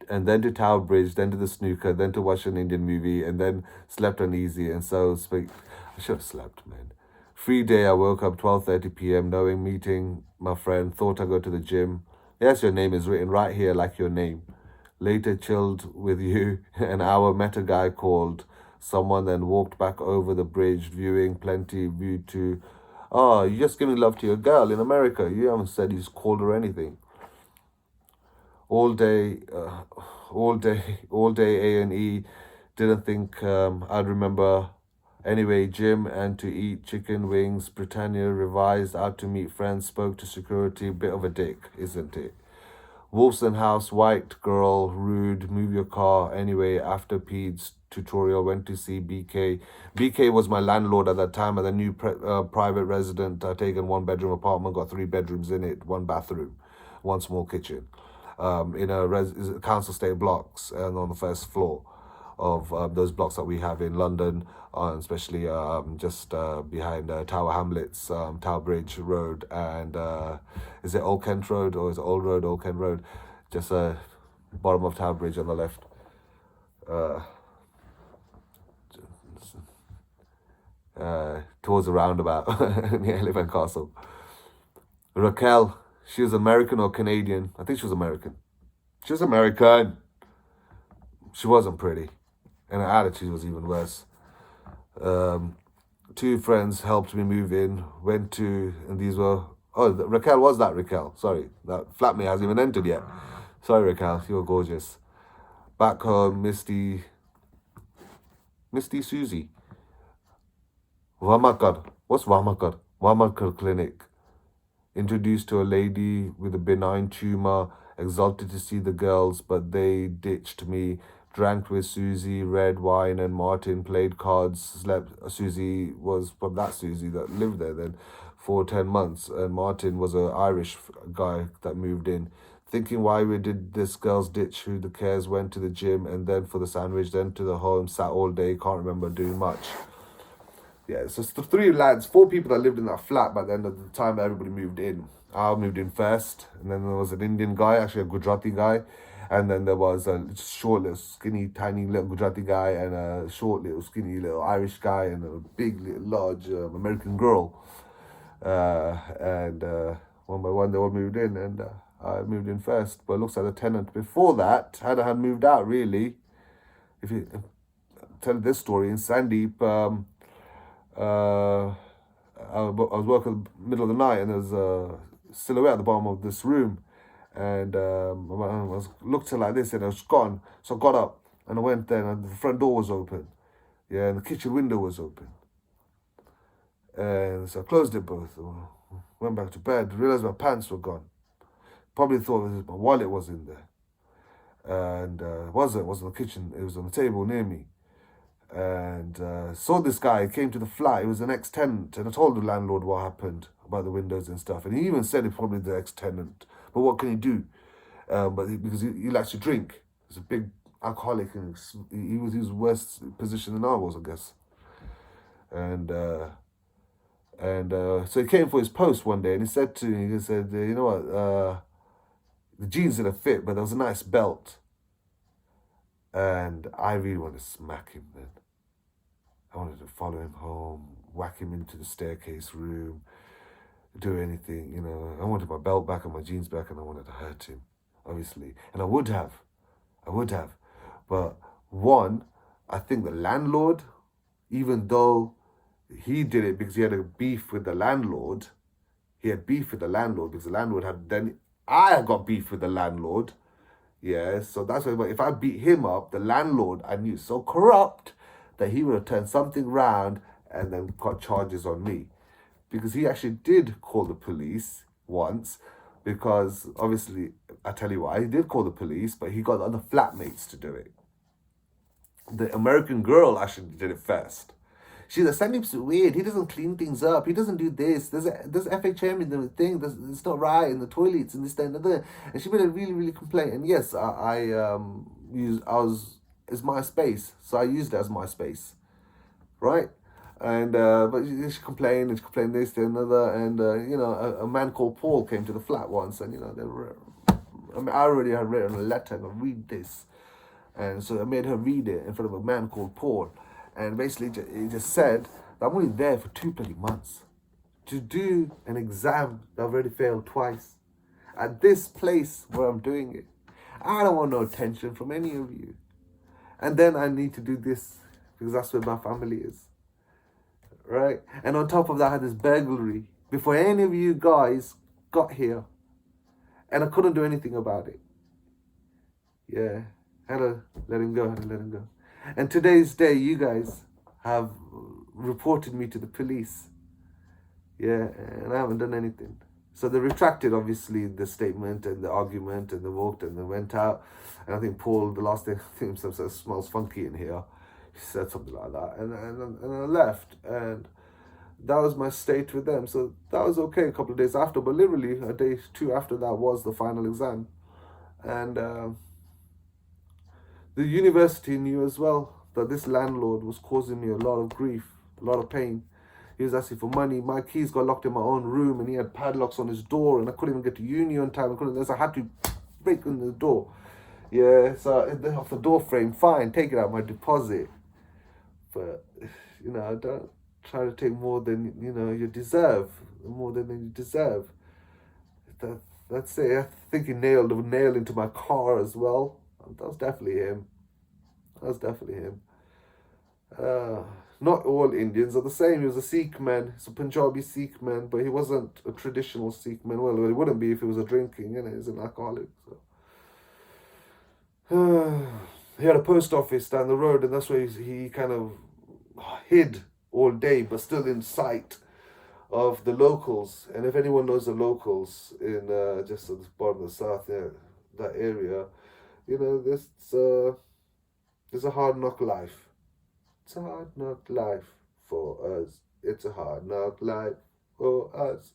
And then to Tower Bridge, then to the snooker, then to watch an Indian movie, and then slept uneasy, and so speak. I should have slept, man. Free day, I woke up 12:30 p.m. knowing meeting my friend, thought I'd go to the gym. Yes, your name is written right here like your name. Later chilled with you, an hour, met a guy called someone, then walked back over the bridge, viewing plenty view to, you're just giving love to your girl in America. You haven't said you just called her anything. all day, all day A&E. Didn't think I'd remember. Anyway, gym and to eat chicken wings. Britannia revised. Out to meet friends. Spoke to security. Bit of a dick, isn't it? Wolfson House, white girl, rude, move your car. Anyway, after Pete's tutorial, went to see BK. BK was my landlord at that time at the new private resident. I'd taken 1 bedroom apartment, got 3 bedrooms in it, 1 bathroom, 1 small kitchen, in a council estate blocks and on the first floor of those blocks that we have in London, especially just behind Tower Hamlets, Tower Bridge Road, and is it Old Kent Road or is it Old Road, Old Kent Road? Just bottom of Tower Bridge on the left. Towards the roundabout near Elephant Castle. Raquel, she was American or Canadian? I think she was American. She was American. She wasn't pretty. And her attitude was even worse. 2 friends helped me move in. Went to, and these were, Raquel was that Raquel. Sorry, that flatmate hasn't even entered yet. Sorry, Raquel, you were gorgeous. Back home, Misty Susie. Vamakar. What's Vamakar? Vamakar Clinic. Introduced to a lady with a benign tumor. Exalted to see the girls, but they ditched me. Drank with Susie, red wine, and Martin played cards. Slept. Susie was from that Susie that lived there then for 10 months, and Martin was an Irish guy that moved in. Thinking why we did this, girls ditch who the cares, went to the gym, and then for the sandwich, then to the home, sat all day, can't remember doing much. Yeah, so it's the 3 lads, 4 people that lived in that flat by the end of the time that everybody moved in. I moved in first, and then there was an Indian guy, actually a Gujarati guy, and then there was a short, little, skinny, tiny little Gujarati guy, and a short, little, skinny, little Irish guy, and a big, little, large American girl. And one by one, they all moved in, and I moved in first. But it looks like the tenant before that had moved out, really. If you tell this story, in Sandeep, I was working in the middle of the night, and there's a silhouette at the bottom of this room, and I looked like this, and it was gone. So I got up and I went there, and the front door was open, yeah, and the kitchen window was open, and so I closed it both. Went back to bed, realized my pants were gone. Probably thought my wallet was in there, and it wasn't in the kitchen. It was on the table near me. And saw this guy, came to the flat. He was an ex-tenant, and I told the landlord what happened about the windows and stuff, and he even said it's probably the ex-tenant, but what can he do? Because he likes to drink. He's a big alcoholic, and he was worse position than I was, I guess. And so he came for his post one day, and he said to me, you know what, the jeans didn't fit, but there was a nice belt. And I really wanted to smack him then. I wanted to follow him home, whack him into the staircase room, do anything, you know. I wanted my belt back and my jeans back, and I wanted to hurt him, obviously. And I would have. But one, I think the landlord, even though he did it because he had a beef with the landlord, because the landlord had, then I got beef with the landlord. Yeah, so that's why if I beat him up, the landlord I knew so corrupt that he would have turned something round and then got charges on me. Because he actually did call the police once, because obviously, I tell you why, he did call the police, but he got the other flatmates to do it. The American girl actually did it first. She's like, Sandeep's weird. He doesn't clean things up. He doesn't do this. There's FHM in the thing. It's not right in the toilets and this, that, and the. And she made a really, really complaint. And yes, it's my space, so I used it as my space, right? And but she complained this, that, another, and a man called Paul came to the flat once, and I already had written a letter and read this, and so I made her read it in front of a man called Paul. And basically, it just said that I'm only there for 2 bloody months to do an exam that I've already failed twice at this place where I'm doing it. I don't want no attention from any of you. And then I need to do this because that's where my family is. Right? And on top of that, I had this burglary before any of you guys got here. And I couldn't do anything about it. Yeah, had to let him go, had to let him go. And today's day, you guys have reported me to the police. Yeah, and I haven't done anything. So they retracted, obviously, the statement and the argument, and they walked and they went out. And I think Paul, the last thing, I think himself said, smells funky in here. He said something like that. And I left. And that was my state with them. So that was okay a couple of days after. But literally, a day, two after that was the final exam. And the university knew as well that this landlord was causing me a lot of grief, a lot of pain. He was asking for money. My keys got locked in my own room, and he had padlocks on his door, and I couldn't even get to uni on time. I had to break in the door. Yeah, so off the door frame, fine, take it out my deposit. But don't try to take more than you deserve, more than you deserve. That's it. I think he nailed a nail into my car as well. That was definitely him. That's definitely him. Not all Indians are the same. He was a Sikh man. He's a Punjabi Sikh man, but he wasn't a traditional Sikh man. Well, he wouldn't be if he was a drinking, he's an alcoholic. So. He had a post office down the road, and that's where he kind of hid all day, but still in sight of the locals. And if anyone knows the locals in just at the bottom of the south, that area, there's a hard knock life. It's a hard knock life for us. It's a hard knock life for us.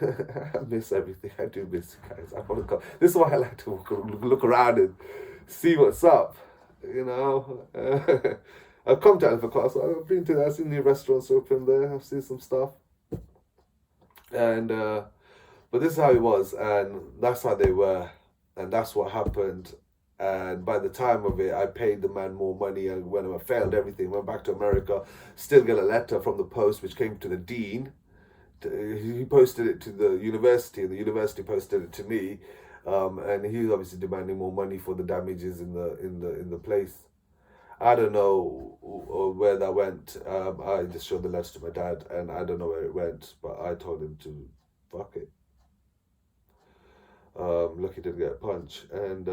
I miss everything. I do miss you guys. I want to go. This is why I like to look around and see what's up. I've come to Alpha so I've been to there. I've seen new restaurants open there. I've seen some stuff. And but this is how it was, and that's how they were, and that's what happened. And by the time of it, I paid the man more money, and when I failed everything, went back to America, still get a letter from the post which came to the dean. He posted it to the university, and the university posted it to me, and he was obviously demanding more money for the damages in the place. I don't know where that went. I just showed the letter to my dad, and I don't know where it went, but I told him to fuck it. Lucky didn't get a punch, and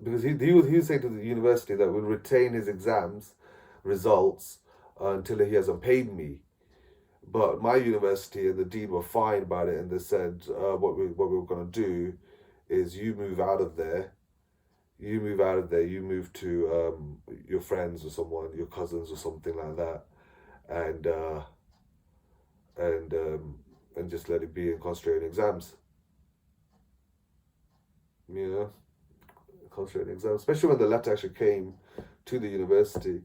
because he was saying to the university that we'll retain his exams results until he hasn't paid me. But my university and the dean were fine about it, and they said what we were going to do is you move out of there. You move to your friends or someone, your cousins or something like that, and just let it be and concentrate on exams. Concentrate on exams, especially when the letter actually came to the university,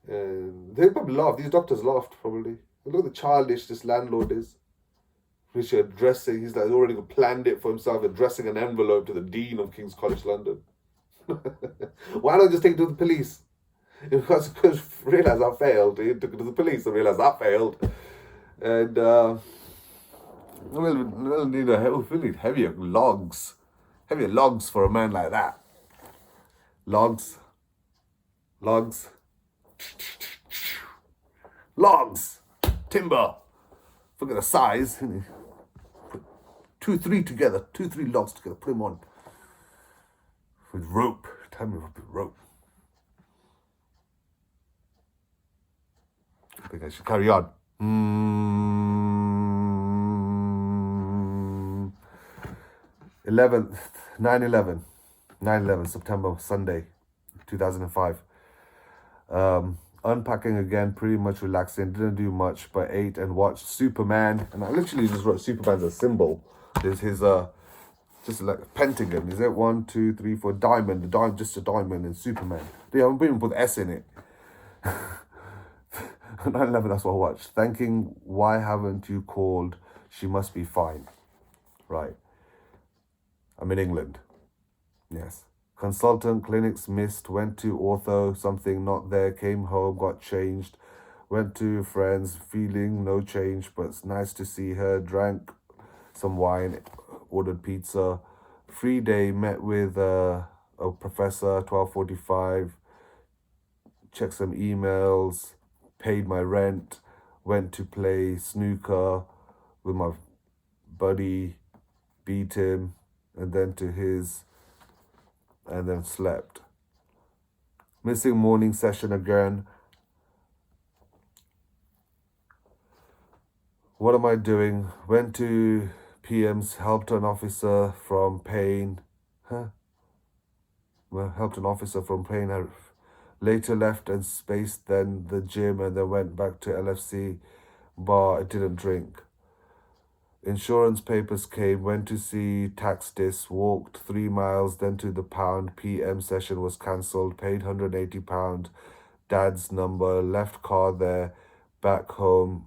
and they probably laughed. These doctors laughed probably. Look at the childish this landlord is. Which addressing, he's like already planned it for himself, addressing an envelope to the dean of King's College London. Why not just take it to the police? Because realised I failed. He took it to the police and realised I failed. And we'll need heavier logs. Heavier logs for a man like that. Logs. Timber. Look at the size. Put 2-3 together. 2-3 logs together. Put them on. With rope. Tell me with rope. I think I should carry on. 9/11, September, Sunday, 2005. Unpacking again, pretty much relaxing. Didn't do much, but ate and watched Superman. And I literally just wrote Superman as a symbol. There's his just like a pentagon. Is it 1, 2, 3, 4 diamond? Just a diamond in Superman. Yeah, I'm even put the S in it. 9/11, that's what I watched. Thanking, why haven't you called? She must be fine. Right. I'm in England. Yes. Consultant, clinics missed, went to ortho, something not there, came home, got changed, went to friends, feeling no change, but it's nice to see her, drank some wine, ordered pizza. Free day, met with a professor, 12:45, checked some emails, paid my rent, went to play snooker with my buddy, beat him, and then to his, and then slept. Missing morning session again. What am I doing? Went to PM's, helped an officer from pain. Well, helped an officer from pain. I later left and spaced then the gym and then went back to LFC bar. I didn't drink. Insurance papers came, went to see tax dis, walked 3 miles, then to the pound. PM session was cancelled, paid £180. Dad's number, left car there, back home.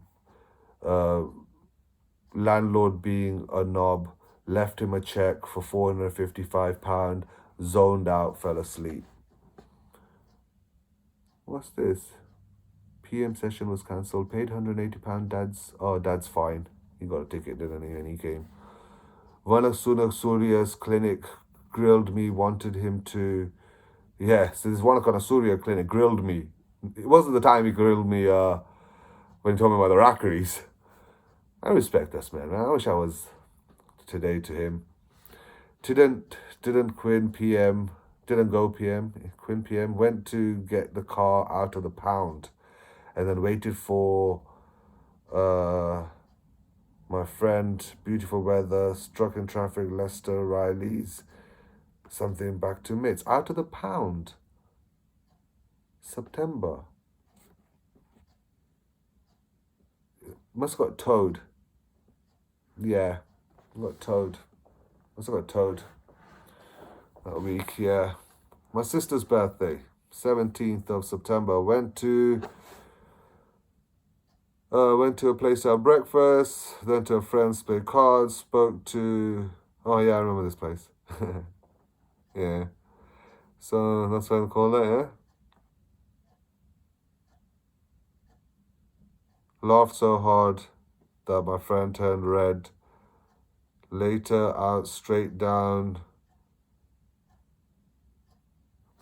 Landlord being a knob, left him a check for £455, zoned out, fell asleep. What's this? PM session was cancelled, paid £180. Dad's fine. He got a ticket, didn't he? And he came. Vanasuna Surya's clinic grilled me, wanted him to. Yeah, so this Wanakana Surya clinic grilled me. It wasn't the time he grilled me when he told me about the rackeries. I respect this man. I wish I was today to him. Didn't Quinn PM, didn't go PM. Quinn PM went to get the car out of the pound and then waited for my friend, beautiful weather, struck in traffic, Leicester, Riley's, something back to Mitts. Out of the pound. September. Must have got towed. Yeah, got towed. Must have got towed that week, yeah. My sister's birthday, 17th of September. Went to a place to have breakfast, then to a friend's play cards, spoke to... Oh, yeah, I remember this place. Yeah. So, that's why they call it, yeah? Laughed so hard that my friend turned red. Later, out straight down.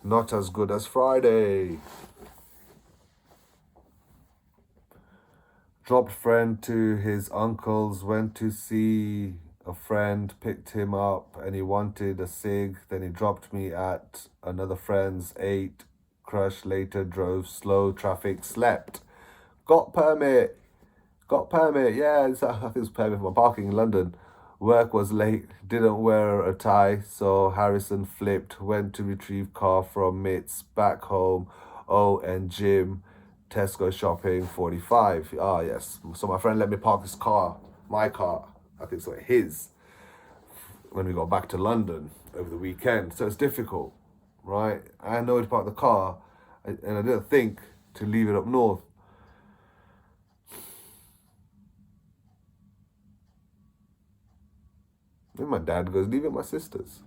Not as good as Friday. Dropped friend to his uncle's, went to see a friend, picked him up, and he wanted a cig. Then he dropped me at another friend's, ate, crushed, later drove slow, traffic, slept. Got permit, yeah, I think it was permit for my parking in London. Work was late, didn't wear a tie, so Harrison flipped, went to retrieve car from Mitts, back home, and Jim, Tesco shopping, 45. Ah, yes. So my friend let me park his car, my car, I think so, his, when we got back to London over the weekend. So it's difficult, right? I know to park the car, and I didn't think to leave it up north. Then my dad goes, leave it at my sister's.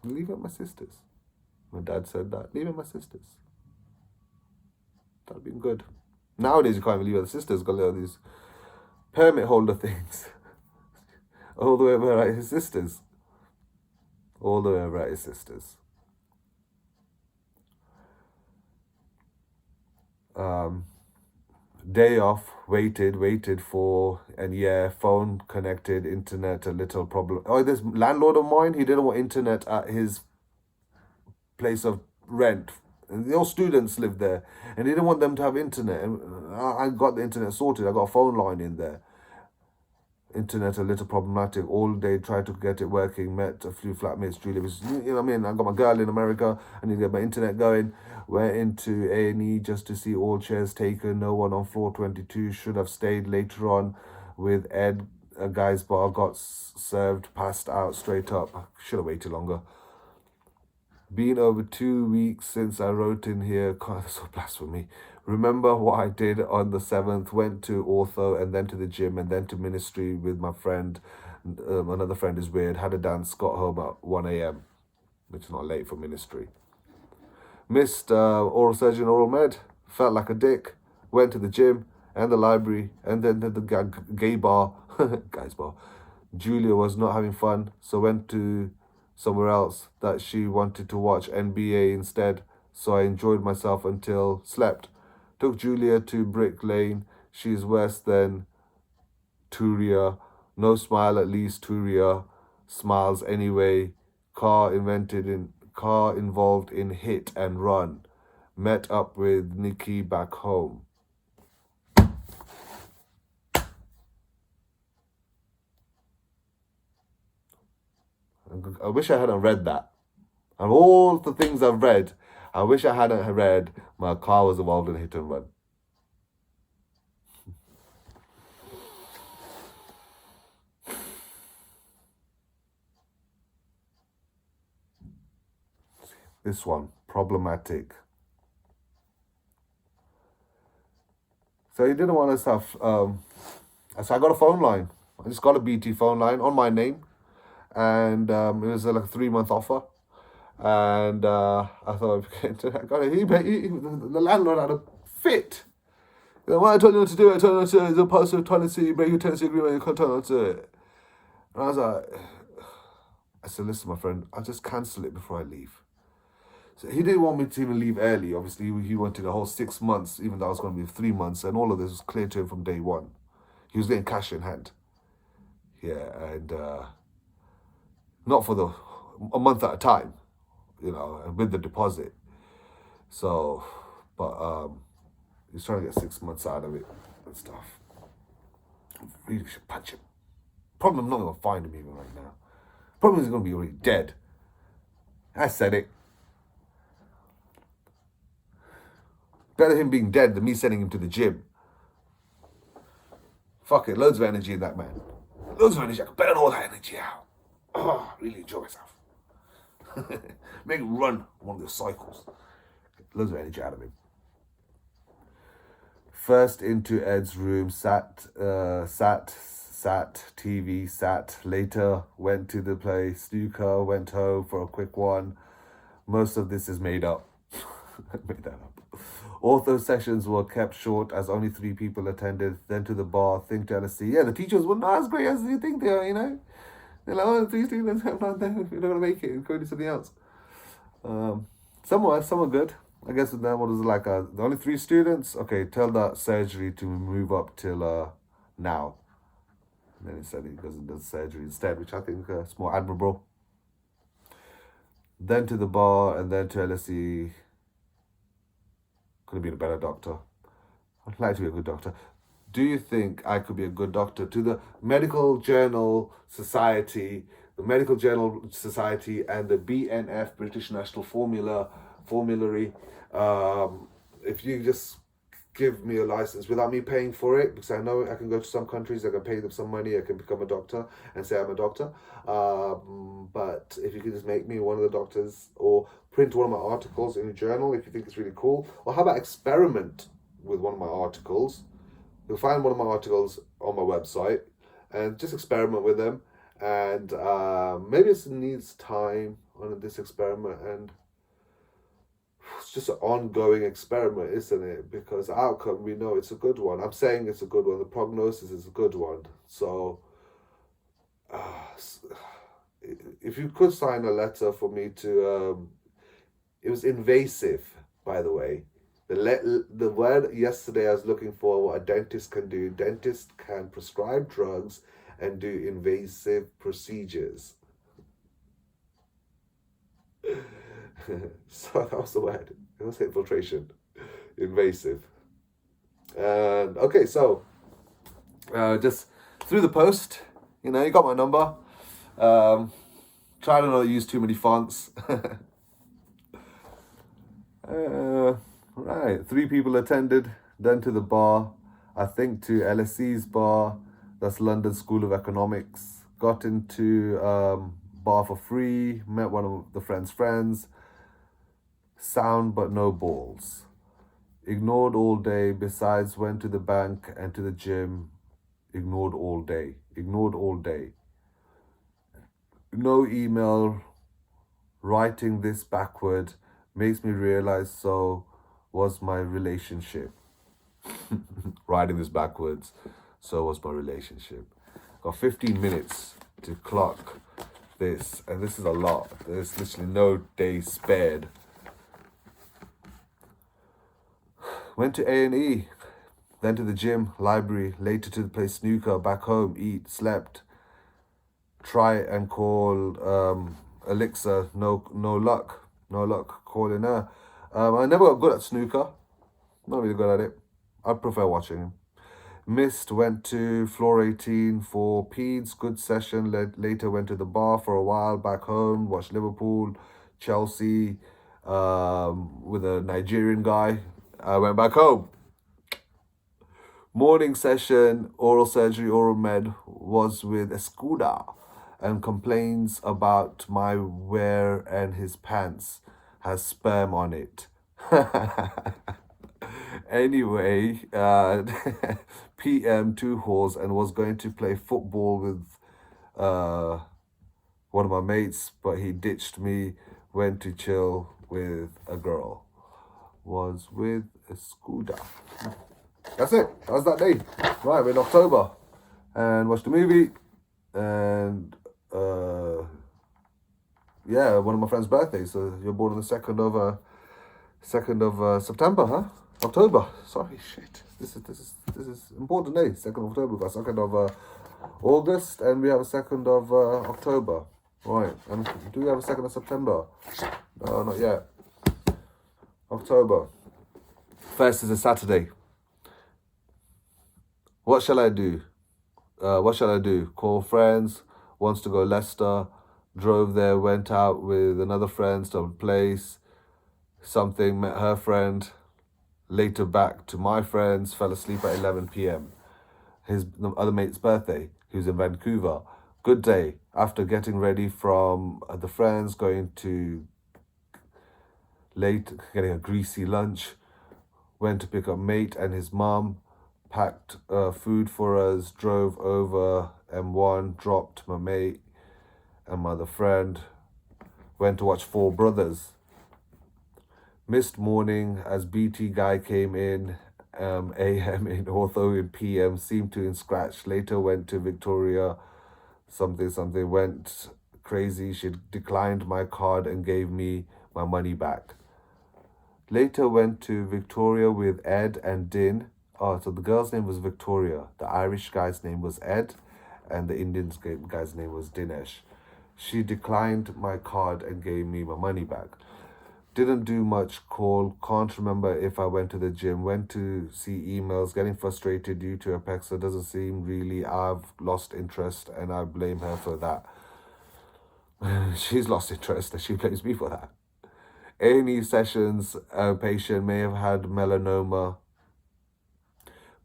Leave it at my sister's. My dad said that. Leave it at my sister's. That'd been good. Nowadays you can't even leave it at the sister's. Got all these permit holder things. All the way over at his sister's. All the way over at his sister's. Day off, waited for, and yeah, phone connected, internet a little problem. Oh, this landlord of mine, he didn't want internet at his place of rent. And all students lived there, and he didn't want them to have internet. And I got the internet sorted. I got a phone line in there. Internet a little problematic. All day tried to get it working. Met a few flatmates. Julia was, you know what I mean? I got my girl in America. I need to get my internet going. Went into A&E just to see all chairs taken. No one on floor 22. Should have stayed later on with Ed. A guy's bar got served. Passed out straight up. Should have waited longer. Been over 2 weeks since I wrote in here. God, that's so blasphemy. Remember what I did on the 7th. Went to ortho and then to the gym and then to ministry with my friend. Another friend is weird. Had a dance. Got home at 1 a.m. Which is not late for ministry. Missed oral surgeon, oral med. Felt like a dick. Went to the gym and the library and then to the gay bar. Guy's bar. Julia was not having fun, so went to somewhere else that she wanted to watch NBA instead. So I enjoyed myself until slept. Took Julia to Brick Lane. She's worse than Turia. No smile, at least Turia. Smiles anyway. Car involved in hit and run. Met up with Nikki back home. I wish I hadn't read that. And all the things I've read, I wish I hadn't read my car was involved in hit and run. This one, problematic. So he didn't want us to have, so I got a phone line. I just got a BT phone line on my name. And it was like a 3-month offer. And I thought, I got it. The landlord had a fit. You know, well, I told you not to do it. I told you not to. It's a part of tenancy. Break your tenancy agreement. You can't tell not to it. And I was like, I said, listen, my friend, I'll just cancel it before I leave. So he didn't want me to even leave early. Obviously, he wanted a whole 6 months, even though I was going to be 3 months. And all of this was clear to him from day one. He was getting cash in hand. Yeah, and not for a month at a time, you know, and with the deposit. So, but he's trying to get 6 months out of it and stuff. I really should punch him. Problem, I'm not going to find him even right now. Problem is he's going to be already dead. I said it. Better him being dead than me sending him to the gym. Fuck it, loads of energy in that man. Loads of energy. I can burn all that energy out. Oh, I really enjoy myself. Make him run one of the cycles. Get loads of energy out of him. First into Ed's room, sat, TV, sat. Later went to the play snooker, went home for a quick one. Most of this is made up. Made that up. Ortho sessions were kept short as only 3 people attended. Then to the bar, think to LSC. Yeah, the teachers were not as great as you think they are, you know. They're like, oh, 3 students have not there. We're not going to make it. Go do something else. Some were good. I guess with them, what was it like? The only 3 students? Okay, tell that surgery to move up till now. And then he said he goes and does surgery instead, which I think is more admirable. Then to the bar, and then to LSE. Could have been a better doctor. I'd like to be a good doctor. Do you think I could be a good doctor? To the Medical Journal Society, the Medical Journal Society and the BNF, British National Formulary, if you just give me a license without me paying for it, because I know I can go to some countries, I can pay them some money, I can become a doctor and say I'm a doctor. But if you could just make me one of the doctors, or print one of my articles in a journal if you think it's really cool, or how about experiment with one of my articles? You'll find one of my articles on my website and just experiment with them. And maybe it needs time on this experiment, and it's just an ongoing experiment, isn't it? Because the outcome, we know it's a good one. I'm saying it's a good one. The prognosis is a good one. So if you could sign a letter for me to, it was invasive, by the way. The word yesterday I was looking for, what a dentist can do. Dentists can prescribe drugs and do invasive procedures. So that was the word. It was infiltration. Invasive. And okay, so just through the post, you know, you got my number. Try to not use too many fonts. Right, 3 people attended, then to the bar, I think to LSE's bar, that's London School of Economics. Got into bar for free, met one of the friends, sound but no balls. Ignored all day, besides went to the bank and to the gym, ignored all day. No email, writing this backward makes me realize so was my relationship. Writing this backwards, so was my relationship. Got 15 minutes to clock this, and this is a lot. There's literally no day spared. Went to A&E, then to the gym, library, later to the play snooker, back home, eat, slept. try and call Elixir, no luck. No luck calling her. I never got good at snooker. Not really good at it. I prefer watching him. Missed, went to floor 18 for Peds, good session. Later went to the bar for a while, back home, watched Liverpool, Chelsea, with a Nigerian guy. I went back home. Morning session, oral surgery, oral med, was with Escuda and complains about my wear and his pants has sperm on it. Anyway, PM 2 holes and was going to play football with uh, one of my mates, but he ditched me, went to chill with a girl. Was with Escuda. That's it. That was that day. Right, we're in October. And watched the movie. And yeah, one of my friend's birthdays. So you're born on the 2nd of September, huh? October. Sorry, shit. This is important day. 2nd of October. We've got 2nd of August, and we have a 2nd of October. Right. And do we have a 2nd of September? No, not yet. October. First is a Saturday. What shall I do? Call friends. Wants to go Leicester. Drove there. Went out with another friend to a place. Something. Met her friend. Later back to my friends. Fell asleep at 11 p.m. The other mate's birthday, who's in Vancouver. Good day. After getting ready from the friends, going to late, getting a greasy lunch. Went to pick up mate and his mum. Packed food for us, drove over M1, dropped my mate and my other friend, went to watch Four Brothers. Missed morning as BT guy came in, AM in ortho in PM, seemed to in scratch. Later went to Victoria, something, went crazy. She declined my card and gave me my money back. Later went to Victoria with Ed and Din. Oh, so the girl's name was Victoria. The Irish guy's name was Ed. And the Indian guy's name was Dinesh. She declined my card and gave me my money back. Didn't do much call. Can't remember if I went to the gym. Went to see emails. Getting frustrated due to Apexa. Doesn't seem really. I've lost interest and I blame her for that. She's lost interest and she blames me for that. A&E sessions, a patient may have had melanoma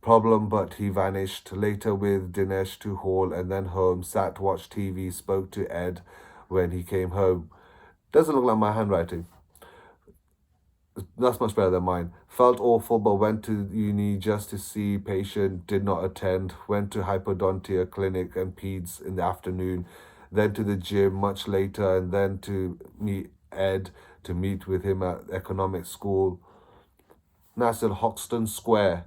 problem, but he vanished. Later with Dinesh to hall and then home. Sat, watched TV, spoke to Ed when he came home. Doesn't look like my handwriting. That's much better than mine. Felt awful, but went to uni just to see patient. Did not attend. Went to hypodontia clinic and peds in the afternoon. Then to the gym much later, and then to meet Ed, to meet with him at economics school. That's in Hoxton Square.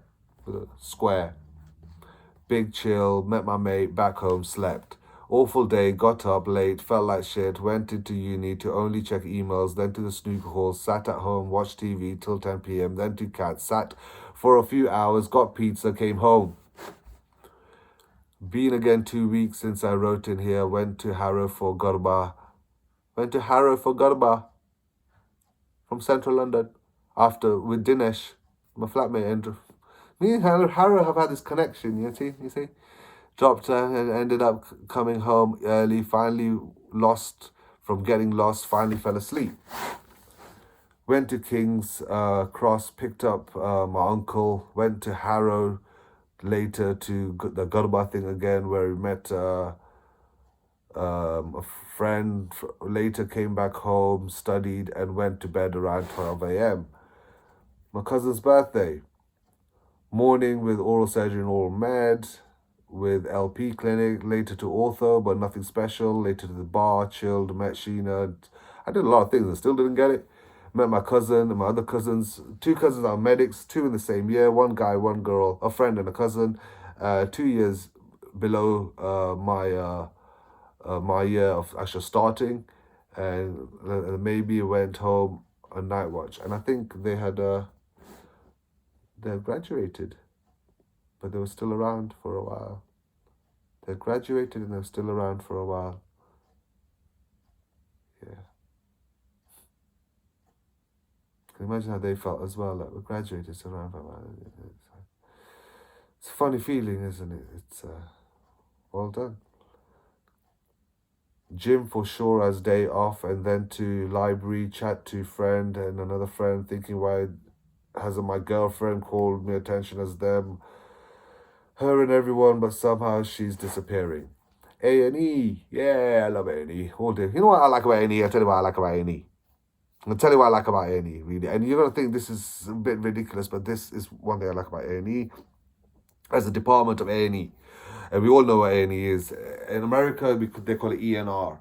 Big chill, met my mate, back home, slept. Awful day, got up late, felt like shit, went into uni to only check emails, then to the snooker hall, sat at home, watched TV till 10 p.m, then to Cat, sat for a few hours, got pizza, came home. Been again 2 weeks since I wrote in here, went to Harrow for Garba. From central London. After, with Dinesh, my flatmate, and me and Harrow have had this connection, you see? Dropped her and ended up coming home early, finally getting lost, finally fell asleep. Went to King's Cross, picked up my uncle, went to Harrow, later to the Garba thing again, where we met a friend, later came back home, studied, and went to bed around 12 a.m. My cousin's birthday. Morning with oral surgery and oral med, with LP clinic, later to ortho, but nothing special, later to the bar, chilled, met Sheena. I did a lot of things and still didn't get it. Met my cousin and my other cousins. 2 cousins are medics, 2 in the same year, 1 guy, 1 girl, a friend and a cousin, 2 years below my year of actual starting, and maybe went home on night watch. And I think they had graduated, but they were still around for a while. They graduated and they're still around for a while. Yeah. Can you imagine how they felt as well? Like, we graduated, still around for a while. It's a funny feeling, isn't it? It's well done. Gym for sure as day off, and then to library, chat to friend and another friend, thinking why hasn't my girlfriend called me attention as them, her and everyone, but somehow she's disappearing. A&E, yeah, I love A&E all day. You know what I like about A&E? I'll tell you what I like about A&E. I'll tell you what I like about A&E, really. And you're going to think this is a bit ridiculous, but this is one thing I like about A&E. As a department of A&E, and we all know what A&E is. In America, they call it ENR.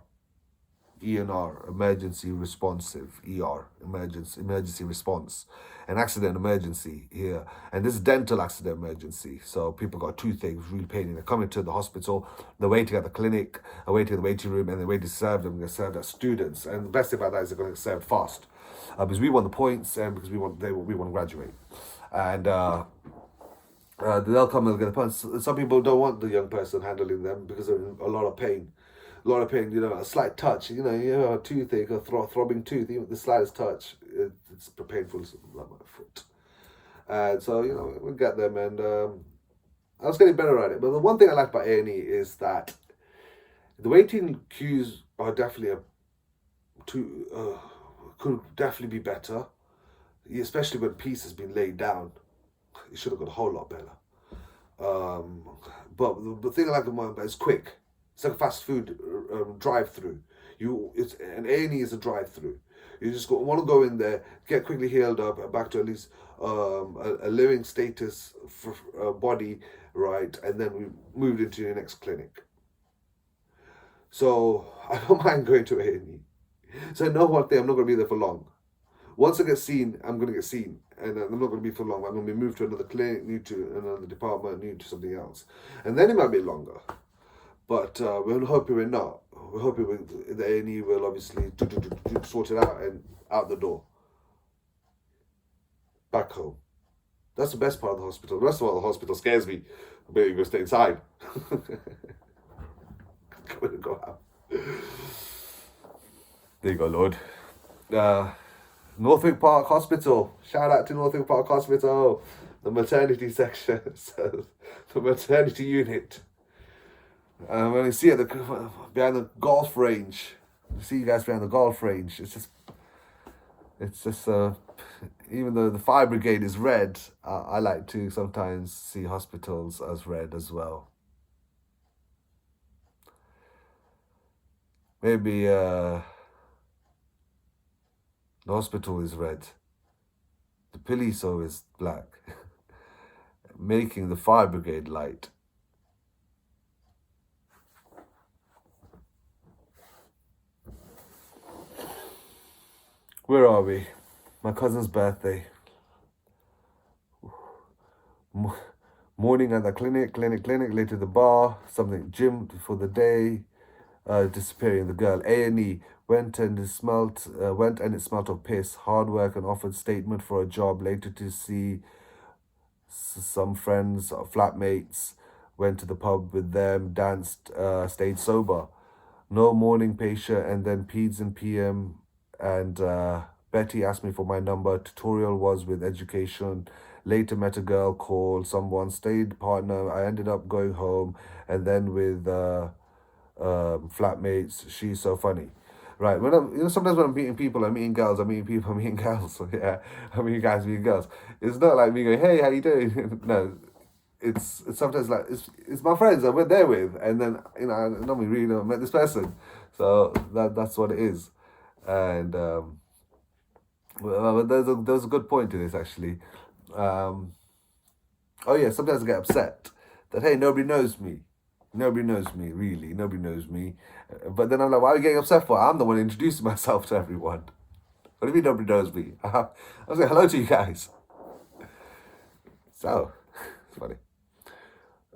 ENR, emergency responsive, ER, emergency response, an accident emergency here. And this is dental accident emergency. So people got toothache, really paining. They're coming to the hospital, they're waiting at the clinic, they're waiting in the waiting room, and they're waiting to serve them. They're served as students. And the best thing about that is they're going to get served fast. Because we want the points and because we want to graduate. And they'll come and get the points. Some people don't want the young person handling them because they're in a lot of pain. A lot of pain, a slight touch, you have a toothache, a throbbing tooth, even the slightest touch, it's painful, like my foot. And so, we get them, and I was getting better at it. But the one thing I like about A&E is that the waiting queues are definitely could definitely be better, especially when peace has been laid down. It should have got a whole lot better. But the thing I like about it is quick. It's like a fast food drive-through. An A&E is a drive-through. You just want to go in there, get quickly healed up, and back to at least a living status for body, right? And then we moved into your next clinic. So I don't mind going to A&E. So I know one thing, I'm not going to be there for long. Once I get seen, I'm going to get seen. And I'm not going to be for long. I'm going to be moved to another clinic, new to another department, new to something else. And then it might be longer. But we're hoping we're not. We're hoping the A&E will obviously sort it out and out the door. Back home. That's the best part of the hospital. The rest of all the hospital scares me. I better go stay inside. Go out. There you go, Lord. Northwick Park Hospital. Shout out to Northwick Park Hospital. The maternity section. The maternity unit. When you see it behind the golf range, you see you guys behind the golf range. It's just. Even though the fire brigade is red, I like to sometimes see hospitals as red as well. Maybe the hospital is red. The police are always black, making the fire brigade light. Where are we? My cousin's birthday. Morning at the clinic, later the bar, something gym for the day, disappearing the girl. A&E went and it smelt of piss. Hard work and offered statement for a job. Later to see some friends or flatmates. Went to the pub with them, danced, stayed sober. No morning patient, and then peds and PM. And Betty asked me for my number. Tutorial was with education. Later met a girl, called someone, stayed partner. I ended up going home, and then with flatmates. She's so funny, right? When sometimes when I'm meeting people, I'm meeting girls. I'm meeting people. I'm meeting girls. So yeah, I'm meeting guys, meeting girls. It's not like me going, "Hey, how you doing?" No, it's sometimes like it's my friends I went there with, and then I normally really met this person, so that's what it is. And well, there's a good point to this actually. Oh yeah, sometimes I get upset that hey, nobody knows me. Nobody knows me, really. Nobody knows me. But then I'm like, why are you getting upset for? I'm the one introducing myself to everyone. What do you mean nobody knows me? I was like, hello to you guys. So, it's funny.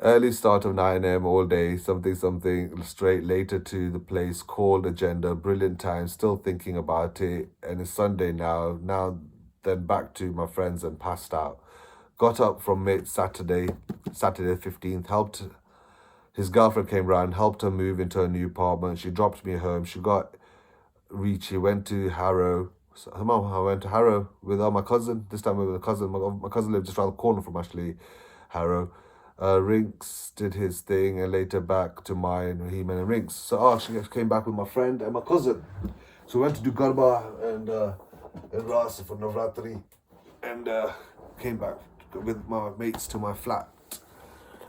Early start of 9 a.m. all day, something, straight later to the place, called agenda, brilliant time, still thinking about it. And it's Sunday now. Then back to my friends and passed out. Got up from Saturday 15th, helped His girlfriend came round, helped her move into her new apartment. She dropped me home. She went to Harrow. So, I went to Harrow with my cousin. This time with a cousin. My cousin lived just around the corner from actually Harrow. Rinks did his thing and later back to mine. He met Rinks. So she came back with my friend and my cousin. So we went to do Garba and Ras for Navratri and came back with my mates to my flat.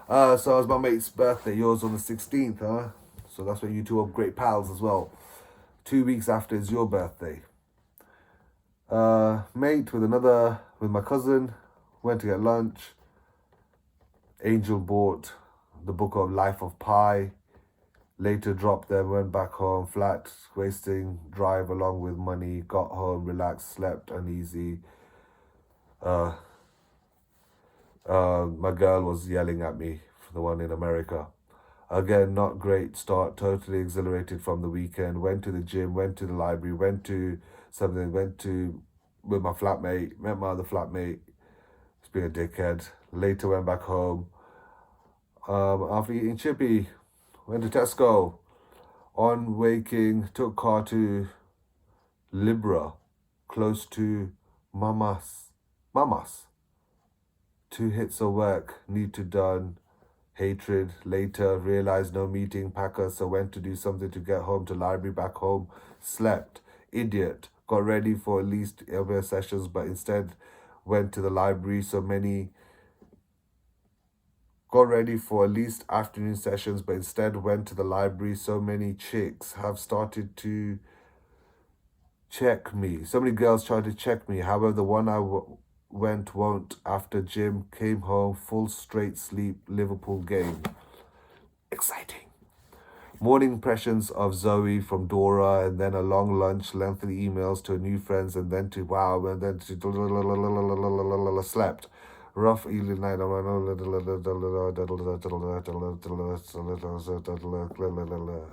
So it was my mate's birthday. Yours on the 16th, huh? So that's when you two are great pals as well. 2 weeks after is your birthday. Mate with my cousin, went to get lunch. Angel bought the book of Life of Pi. Later dropped them, went back home, flat, wasting drive along with money. Got home, relaxed, slept uneasy. My girl was yelling at me, the one in America. Again, not great start, totally exhilarated from the weekend. Went to the gym, went to the library, with my flatmate, met my other flatmate. He's being a dickhead. Later went back home. After eating chippy, went to Tesco. On waking, took car to Libra, close to Mamas. 2 hits of work, need to done. Hatred, later, realized no meeting, packer, so went to do something to get home to library, back home, slept, idiot, got ready for at least other sessions, but instead went to the library, got ready for at least afternoon sessions, but instead went to the library, so many chicks have started to check me, so many girls tried to check me, however, the one I won't after gym, came home, full straight sleep, Liverpool game. Exciting. Morning impressions of Zoe from Dora, and then a long lunch, lengthy emails to new friends, and then to wow, and then to slept. Rough early night.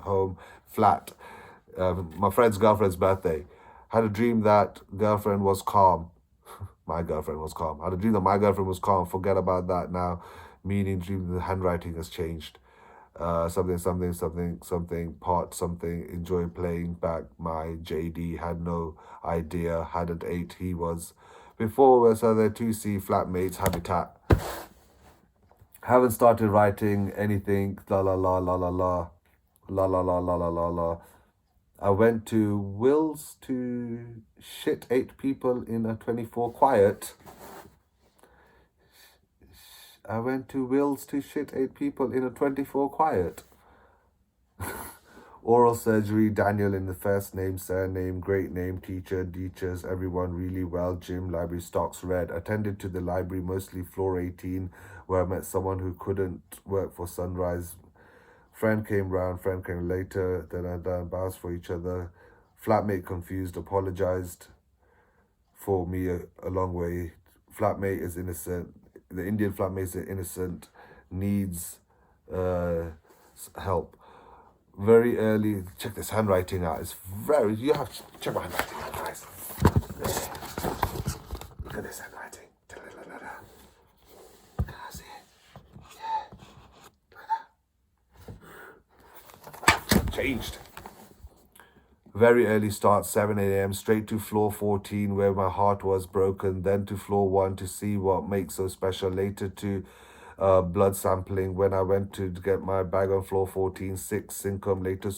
Home, flat. My friend's girlfriend's birthday. Had a dream that girlfriend was calm. My girlfriend was calm. I had a dream that my girlfriend was calm. Forget about that now. Meaning, dream the handwriting has changed. Something, part something. Enjoy playing back. My JD had no idea. Hadn't ate. He was. Before, so there 2C flatmates habitat. Haven't started writing anything. La la la la la la. La la la la la la la. I went to Will's to shit 8 people in a 24 quiet. I went to Will's to shit 8 people in a 24 quiet. Oral surgery, Daniel in the first name, surname, great name, teachers, everyone really well, gym, library, stocks, read. Attended to the library, mostly floor 18, where I met someone who couldn't work for Sunrise. Friend came later, then I done bows for each other. Flatmate confused, apologized for me a long way. Flatmate is innocent. The Indian flatmate is innocent, needs help. Very early, check this handwriting out. You have to check my handwriting out, guys. Look at this handwriting. See it? Yeah. Changed. Very early start, 7 a.m., straight to floor 14 where my heart was broken, then to floor 1 to see what makes so special, later to blood sampling. When I went to get my bag on floor 14, 6 income, later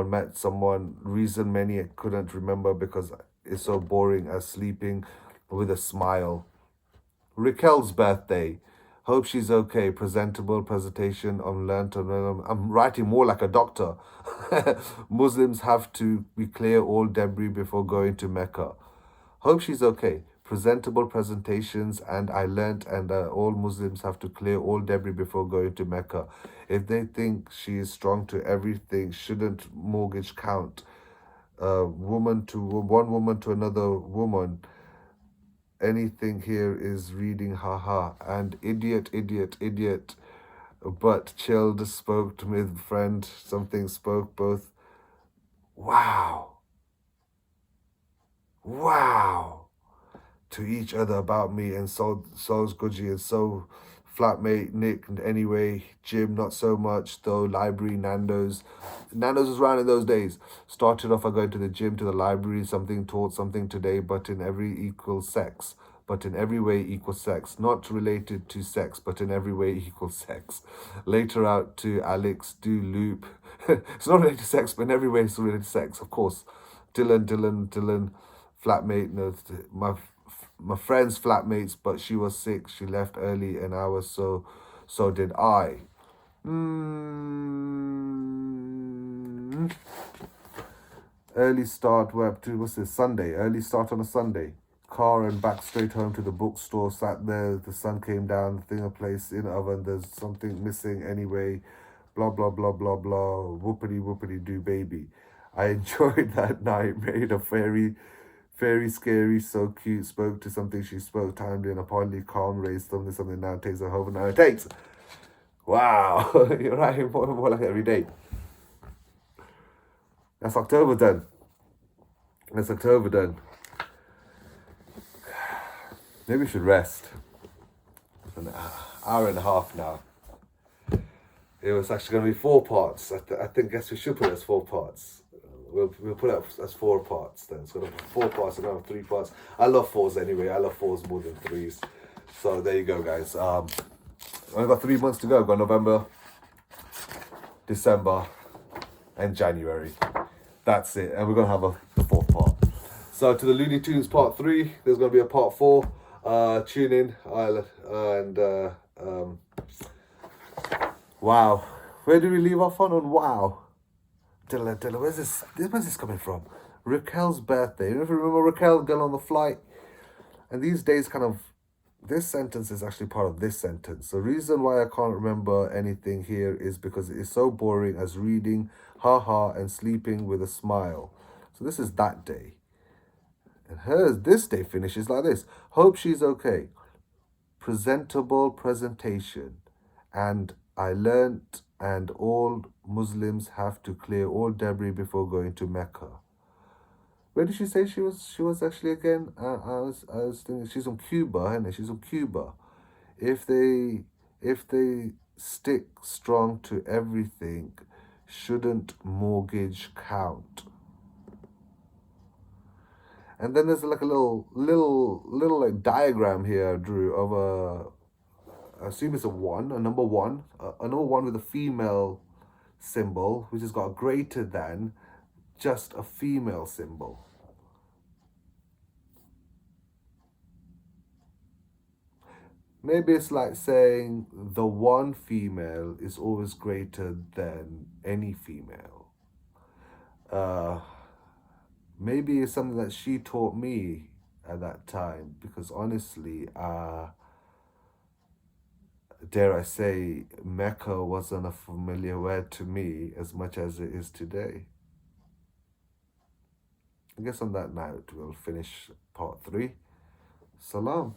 met someone, reason many I couldn't remember because it's so boring as sleeping with a smile. Raquel's birthday. Hope she's okay. Presentable presentation on learned. I'm writing more like a doctor. Muslims have to be clear all debris before going to Mecca. Hope she's okay. Presentable presentations, and I learnt, and all Muslims have to clear all debris before going to Mecca. If they think she is strong to everything, shouldn't mortgage count? One woman to another woman. Anything here is reading haha and idiot. But chilled, spoke to with friend, something spoke both. Wow. To each other about me, and so's Guji and so Flatmate, Nick, and anyway, gym, not so much, though, library, Nando's. Nando's was around in those days. Started off by going to the gym, to the library, something taught something today, but in every equal sex. But in every way equal sex. Not related to sex, but in every way equal sex. Later out to Alex, do loop. It's not related to sex, but in every way it's related to sex, of course. Dylan, flatmate, no, my friend's flatmates, but she was sick. She left early, and I was so did I. Early start. We're up to what's this Sunday? Early start on a Sunday. Car and back straight home to the bookstore. Sat there. The sun came down. The thing I placed in the oven. There's something missing anyway. Blah blah blah blah blah. Whoopity do baby. I enjoyed that night. Made a very scary, so cute, spoke to something she spoke timely and apparently calm, raised something now takes her home and now it takes. Wow, you're right, more like every day. That's October done. Maybe we should rest. It's an hour and a half now. It was actually going to be 4 parts. I guess we should put it as 4 parts. We'll put it up as 4 parts then. So 4 parts and not 3 parts. I love 4s anyway. I love 4s more than 3s. So there you go, guys. I've got 3 months to go. I've got November, December, and January. That's it. And we're going to have the 4th part. So to the Looney Tunes part 3, there's going to be a part 4. Tune in. Wow. Where do we leave off on? Wow. Dilla, where's this coming from? Raquel's birthday. You remember Raquel, girl on the flight? And these days this sentence is actually part of this sentence. The reason why I can't remember anything here is because it is so boring as reading, haha, and sleeping with a smile. So this is that day. And this day finishes like this. Hope she's okay. Presentable presentation. And I learnt, and all Muslims have to clear all debris before going to Mecca. Where did she say she was actually again? I was thinking she's from Cuba, isn't it? She's from Cuba. If they stick strong to everything, shouldn't mortgage count? And then there's like a little like diagram here I drew of I assume it's a number one with a female symbol, which has got a greater than, just a female symbol. Maybe it's like saying the one female is always greater than any female. Maybe it's something that she taught me at that time, because honestly, dare I say, Mecca wasn't a familiar word to me as much as it is today. I guess on that note, we'll finish part 3. Salam.